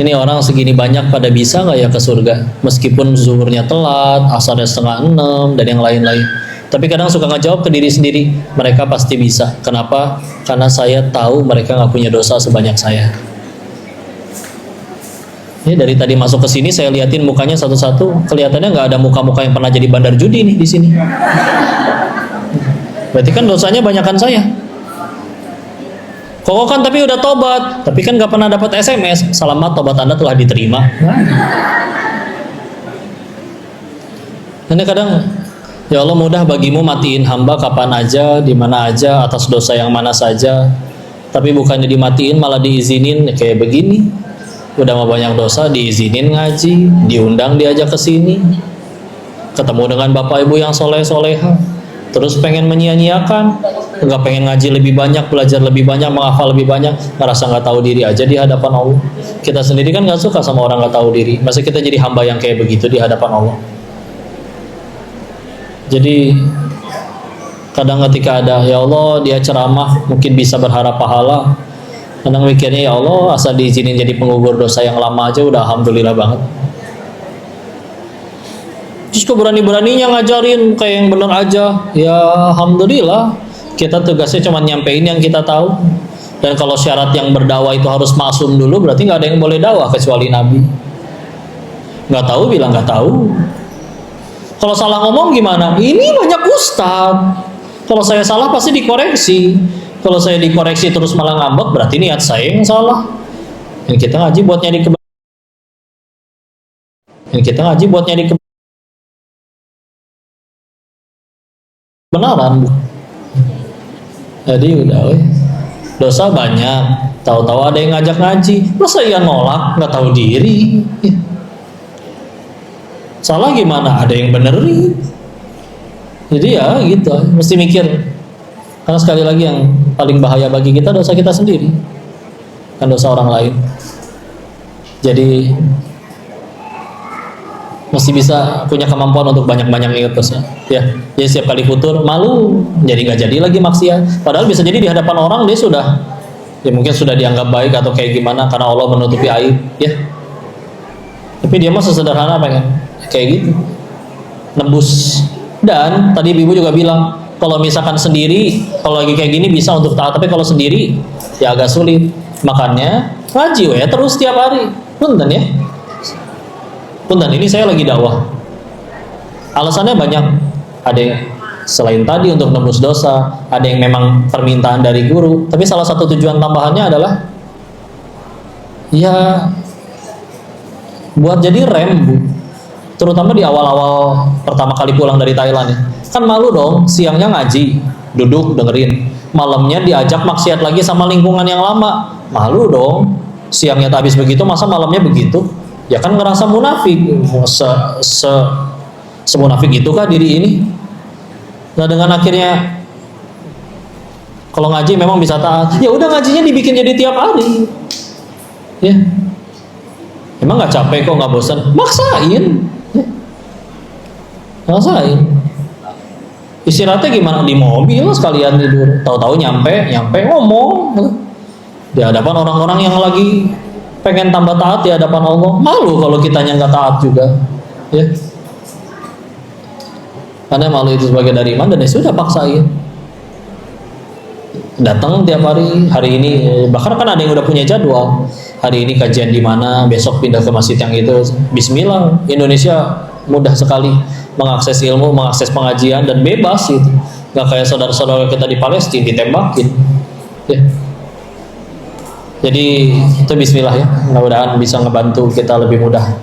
ini orang segini banyak pada bisa nggak ya ke surga, meskipun zuhurnya telat, asarnya 5:30 dan yang lain-lain. Tapi kadang suka ngejawab ke diri sendiri, mereka pasti bisa. Kenapa? Karena saya tahu mereka nggak punya dosa sebanyak saya. Ini dari tadi masuk ke sini saya liatin mukanya satu-satu, kelihatannya nggak ada muka-muka yang pernah jadi bandar judi nih di sini. Berarti kan dosanya banyakan saya. Kok kan tapi udah tobat, tapi kan nggak pernah dapat SMS, selamat tobat Anda telah diterima. Ini kadang, ya Allah mudah bagimu matiin hamba kapan aja, di mana aja, atas dosa yang mana saja. Tapi bukannya dimatiin malah diizinin kayak begini. Udah mau banyak dosa diizinin ngaji, diundang diajak ke sini, ketemu dengan bapak ibu yang soleh-soleha, terus pengen menyia-nyiakan, nggak pengen ngaji lebih banyak, belajar lebih banyak, menghafal lebih banyak, merasa nggak tahu diri aja di hadapan Allah. Kita sendiri kan nggak suka sama orang nggak tahu diri, masa kita jadi hamba yang kayak begitu di hadapan Allah. Jadi kadang ketika ada, ya Allah dia ceramah mungkin bisa berharap pahala, kadang mikirnya ya Allah asal diizinin jadi penggugur dosa yang lama aja udah alhamdulillah banget. Terus keberani-beraninya ngajarin kayak yang bener aja, ya alhamdulillah. Kita tugasnya cuma nyampein yang kita tahu. Dan kalau syarat yang berdakwah itu harus maksum dulu, berarti nggak ada yang boleh dakwah kecuali Nabi. Nggak tahu bilang nggak tahu. Kalau salah ngomong gimana? Ini banyak ustadz. Kalau saya salah pasti dikoreksi. Kalau saya dikoreksi terus malah ngambek, berarti niat saya yang salah. Yang kita ngaji buat nyari kebenaran. Jadi udah, dosa banyak. Tahu-tahu ada yang ngajak ngaji, masa ia nolak, nggak tahu diri. Salah gimana? Ada yang benerin. Jadi ya gitu, mesti mikir. Karena sekali lagi yang paling bahaya bagi kita dosa kita sendiri, kan dosa orang lain. Jadi mesti bisa punya kemampuan untuk banyak-banyak ingat dosa. Ya, jadi setiap kali futur malu, jadi nggak jadi lagi maksiat. Padahal bisa jadi di hadapan orang dia sudah, ya mungkin sudah dianggap baik atau kayak gimana karena Allah menutupi aib. Ya, tapi dia mah sesederhana pengen kayak gitu, nembus. Dan tadi ibu juga bilang kalau misalkan sendiri, kalau lagi kayak gini bisa untuk taat, tapi kalau sendiri ya agak sulit. Makanya ngaji ya terus tiap hari. Punten ya. Punten, ini saya lagi dakwah. Alasannya banyak. Ada yang selain tadi untuk nembus dosa, ada yang memang permintaan dari guru. Tapi salah satu tujuan tambahannya adalah ya buat jadi rem, Bu. Terutama di awal-awal pertama kali pulang dari Thailand ya. Kan malu dong, siangnya ngaji, duduk dengerin. Malamnya diajak maksiat lagi sama lingkungan yang lama. Malu dong, siangnya tak habis begitu, masa malamnya begitu? Ya kan ngerasa munafik. Semunafik itu kah diri ini? Nah dengan akhirnya kalau ngaji memang bisa taat. Ya udah ngajinya dibikin jadi tiap hari. Ya. Emang nggak capek kok, nggak bosan? Maksain. Ya. Maksain. Istirahatnya gimana? Di mobil sekalian tidur. Tahu-tahu nyampe ngomong di hadapan orang-orang yang lagi pengen tambah taat di hadapan Allah. Malu kalau kitanya nggak taat juga, ya. Karena malu itu sebagai dari iman, dan ya sudah paksain. Datang tiap hari ini bahkan kan ada yang udah punya jadwal. Hari ini kajian di mana, besok pindah ke masjid yang itu. Bismillah, Indonesia mudah sekali mengakses ilmu, mengakses pengajian dan bebas gitu. Nggak kayak saudara-saudara kita di Palestina ditembakin. Ya. Jadi itu bismillah ya. Mudah-mudahan bisa ngebantu kita lebih mudah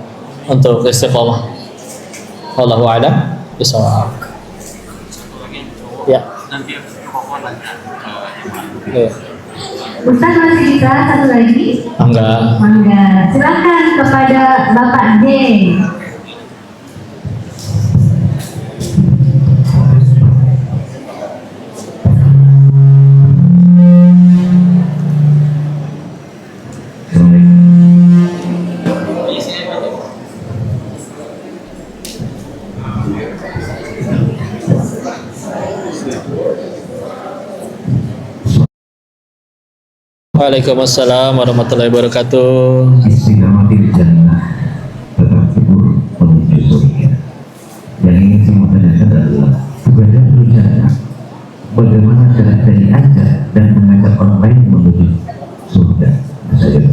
untuk istiqomah. Wallahu a'lam bishawab. Ya. Ya. Ustaz masih bisa satu lagi? Enggak. Enggak. Silakan kepada Bapak J. Waalaikumsalam warahmatullahi wabarakatuh. Istiqamatil jannah, tetap kubur menuju surga. Yang ingin saya mau tanyakan adalah kepada jannah, bagaimana cara dari ajar dan mengajak orang lain menuju surga? Saya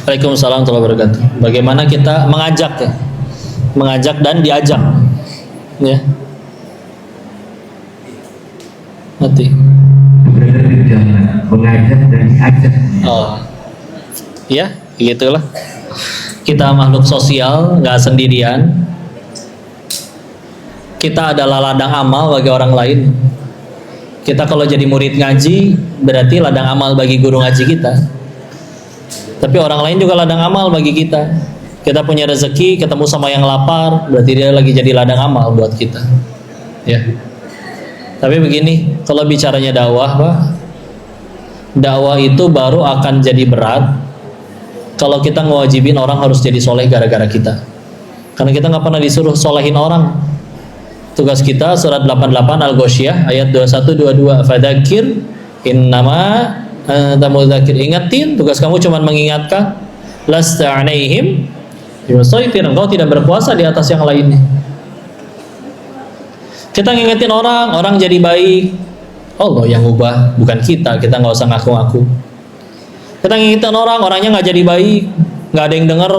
Waalaikumsalam warahmatullahi wabarakatuh. Bagaimana kita mengajak ya? Mengajak dan diajak. Ya. Mati. Mengajak dan diajak. Oh, ya, gitulah. Kita makhluk sosial, nggak sendirian. Kita adalah ladang amal bagi orang lain. Kita kalau jadi murid ngaji, berarti ladang amal bagi guru ngaji kita. Tapi orang lain juga ladang amal bagi kita. Kita punya rezeki, ketemu sama yang lapar, berarti dia lagi jadi ladang amal buat kita. Ya. Tapi begini, kalau bicaranya dakwah, Pak, dakwah itu baru akan jadi berat kalau kita ngewajibin orang harus jadi soleh gara-gara kita. Karena kita nggak pernah disuruh solehin orang. Tugas kita surat 88 Al-Ghoshiyah ayat 21-22. Fadzakir innama anta mudzakir. Ingatin, tugas kamu cuma mengingatkan. Lasta 'alaihim bimusaitir. Engkau tidak berkuasa di atas yang lainnya. Kita ngingetin orang jadi baik. Allah yang ubah, bukan kita. Kita nggak usah ngaku-ngaku. Kita ngingetin orangnya nggak jadi baik, nggak ada yang denger.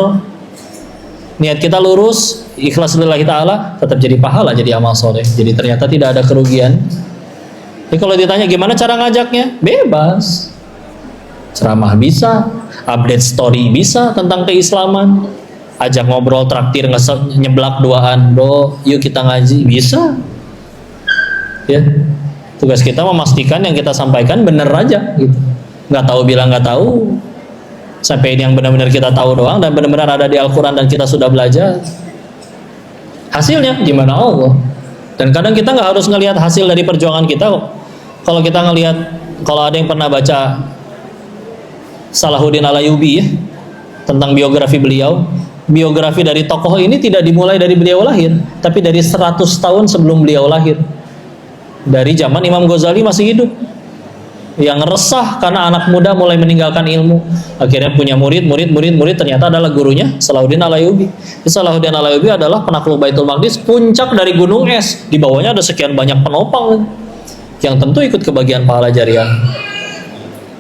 niat kita lurus, ikhlas lillahi ta'ala, tetap jadi pahala, jadi amal soleh. Jadi ternyata tidak ada kerugian. Jadi kalau ditanya gimana cara ngajaknya, bebas. Ceramah bisa, update story bisa tentang keislaman, ajak ngobrol, traktir, nyeblak duaan, bro, yuk kita ngaji, bisa. Ya, tugas kita memastikan yang kita sampaikan benar aja, gitu. Nggak tahu bilang nggak tahu, sampai yang benar-benar kita tahu doang dan benar-benar ada di Al-Quran dan kita sudah belajar. Hasilnya gimana Allah. Dan kadang kita nggak harus ngelihat hasil dari perjuangan kita. Kalau kita ngelihat, kalau ada yang pernah baca Salahuddin Al-Ayyubi ya, tentang biografi beliau, biografi dari tokoh ini tidak dimulai dari beliau lahir, tapi dari 100 tahun sebelum beliau lahir, dari zaman Imam Ghazali masih hidup, yang resah karena anak muda mulai meninggalkan ilmu, akhirnya punya murid, ternyata adalah gurunya Salahuddin Al-Ayyubi. Salahuddin Al-Ayyubi adalah penakluk Baitul Maqdis, puncak dari gunung es, di bawahnya ada sekian banyak penopang yang tentu ikut kebagian pahala jariah.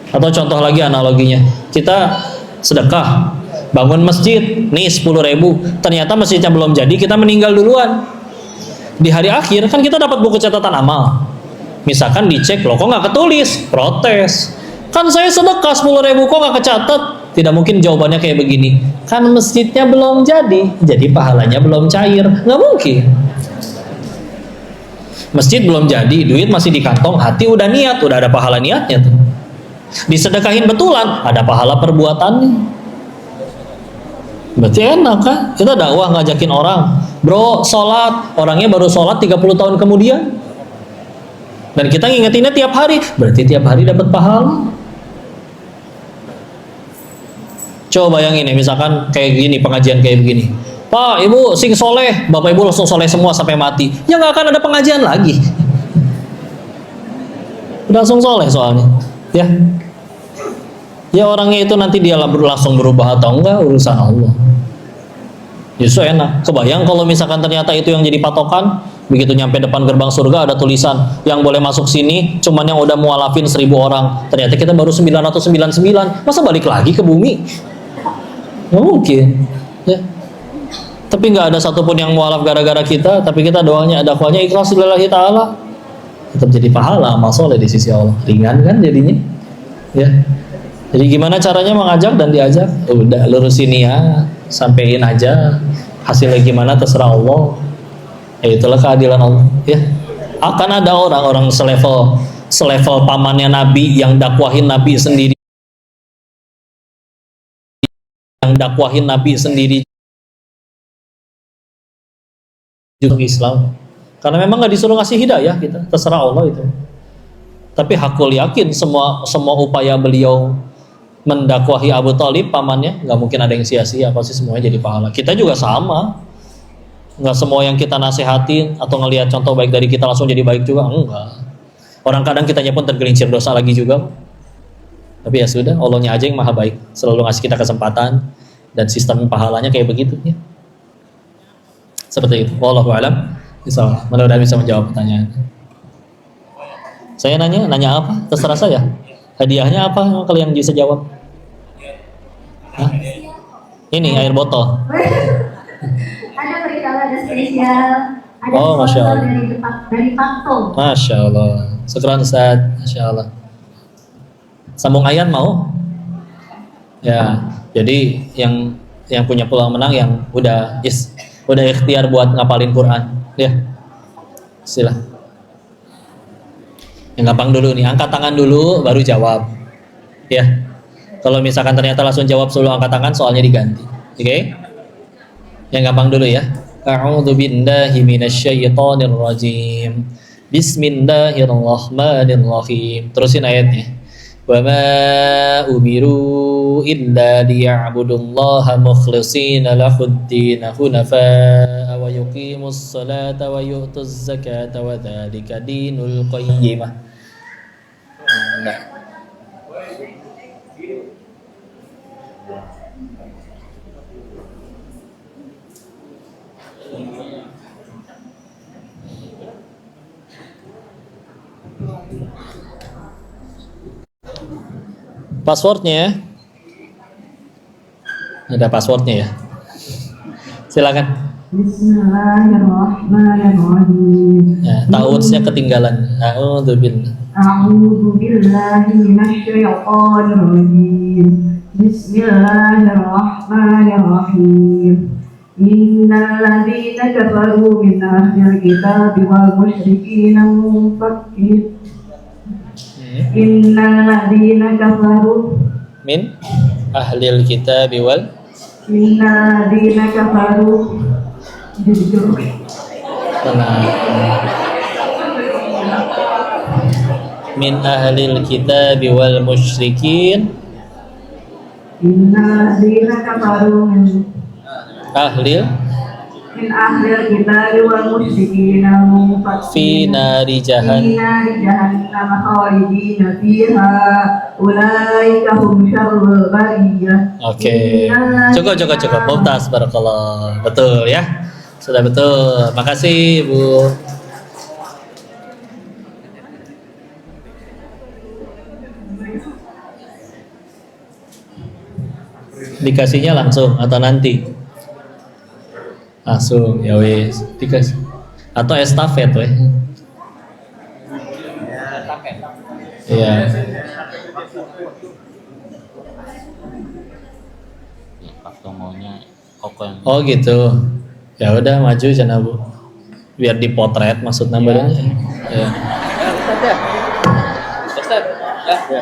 Atau contoh lagi analoginya, kita sedekah bangun masjid nih 10.000, ternyata masjidnya belum jadi, kita meninggal duluan. Di hari akhir kan kita dapat buku catatan amal, misalkan dicek, loh kok nggak ketulis, protes, kan saya sedekah 10.000 kok nggak kecatat. Tidak mungkin jawabannya kayak begini, kan masjidnya belum jadi pahalanya belum cair. Nggak mungkin. Masjid belum jadi, duit masih di kantong, hati udah niat, udah ada pahala niatnya tuh. Disedekahin betulan, ada pahala perbuatannya. Berarti enak kan? Kita dakwah ngajakin orang, bro sholat, orangnya baru sholat 30 tahun kemudian, dan kita ngingetinnya tiap hari, berarti tiap hari dapat pahala. Coba bayangin ya, misalkan kayak gini, pengajian kayak begini, Pak, Ibu sing soleh, Bapak Ibu langsung soleh semua sampai mati, ya nggak akan ada pengajian lagi. Udah langsung soleh soalnya, ya. Ya orangnya itu nanti dia langsung berubah atau enggak urusan Allah. Justru enak. Kebayang kalau misalkan ternyata itu yang jadi patokan, begitu nyampe depan gerbang surga ada tulisan yang boleh masuk sini cuman yang udah mualafin 1.000 orang. Ternyata kita baru 999. Masa balik lagi ke bumi? Nggak mungkin. Ya. Tapi nggak ada satupun yang mualaf gara-gara kita, tapi kita doanya, dakwahnya ikhlas lillahi ta'ala, tetap jadi pahala amal soleh di sisi Allah. Ringan kan jadinya? Ya. Jadi gimana caranya mengajak dan diajak? Udah lurusin ya, sampein aja. Hasilnya gimana terserah Allah. Ya itulah keadilan Allah. Ya. Akan ada orang-orang selevel pamannya Nabi yang dakwahin Nabi sendiri, juga Islam. Karena memang nggak disuruh ngasih hidayah kita, terserah Allah itu. Tapi hakul yakin semua upaya beliau mendakwahi Abu Thalib pamannya nggak mungkin ada yang sia-sia, pasti semuanya jadi pahala. Kita juga sama, nggak semua yang kita nasihatin atau ngelihat contoh baik dari kita langsung jadi baik juga, enggak. Orang kadang kitanya pun tergelincir dosa lagi juga. Tapi ya sudah, Allahnya aja yang maha baik, selalu ngasih kita kesempatan dan sistem pahalanya kayak begitu ya. Seperti itu. Wallahu a'lam. Mudah-mudahan bisa menjawab pertanyaan. Saya nanya apa? Terserah saya. Hadiahnya apa? Kalau yang bisa jawab. Hah? Ini air botol. Ada perikala, ada spesial, ada Masya Allah. dari Pakto. Masya Allah. Syukran Ustaz. Masya Allah. Sambung ayat mau? Ya. Jadi yang punya peluang menang yang udah ikhtiar buat ngapalin Quran. Ya. Sila. Yang gampang dulu nih, angkat tangan dulu baru jawab. Ya. Kalau misalkan ternyata langsung jawab sebelum angkat tangan, soalnya diganti. Oke? Okay? Yang gampang dulu ya. A'udzu billahi minasyaitonir rajim. Bismillahirrahmanirrahim. Terusin ayatnya. Wa ma umiru illa liya'budullaha mukhlishina lahud-din hunafa wa yuqimus salata wa yu'tuz zakata wa dzalika dinul qayyimah. Nah. Passwordnya ada passwordnya ya. Silakan. Bismillahirrahmanirrahim. Ya, ta'awudznya ketinggalan. A'udzubillah. A'udzu billahi minasyaitonir rajim. Bismillahirrahmanirrahim. Innal ladzina kafaru min ahlil kitabi wal musyrikina munfakin. Innal ladzina kafaru Min ahlil kitab wal Innal ladzina kafaru jujur. tenang. Min ahlil kitab wal musyrikin. Innal ladzina kafaru Ahlil min ahlil kitabi wal musyrikina fi munfakin. nari jahan. jahannam khalidina fiha ulaika hum syarrul bariyah. Oke. Cukup. Mumtaz, barakallah. Betul ya. Sudah betul. Makasih, Bu. Dikasihnya langsung atau nanti? Langsung, ya wis. Dikasih. Atau estafet weh. Iya. Ya, waktu maunya koko yang Oh gitu. Ya udah maju sana Bu. Biar dipotret maksudnya badannya. Ya. Ustaz, ya.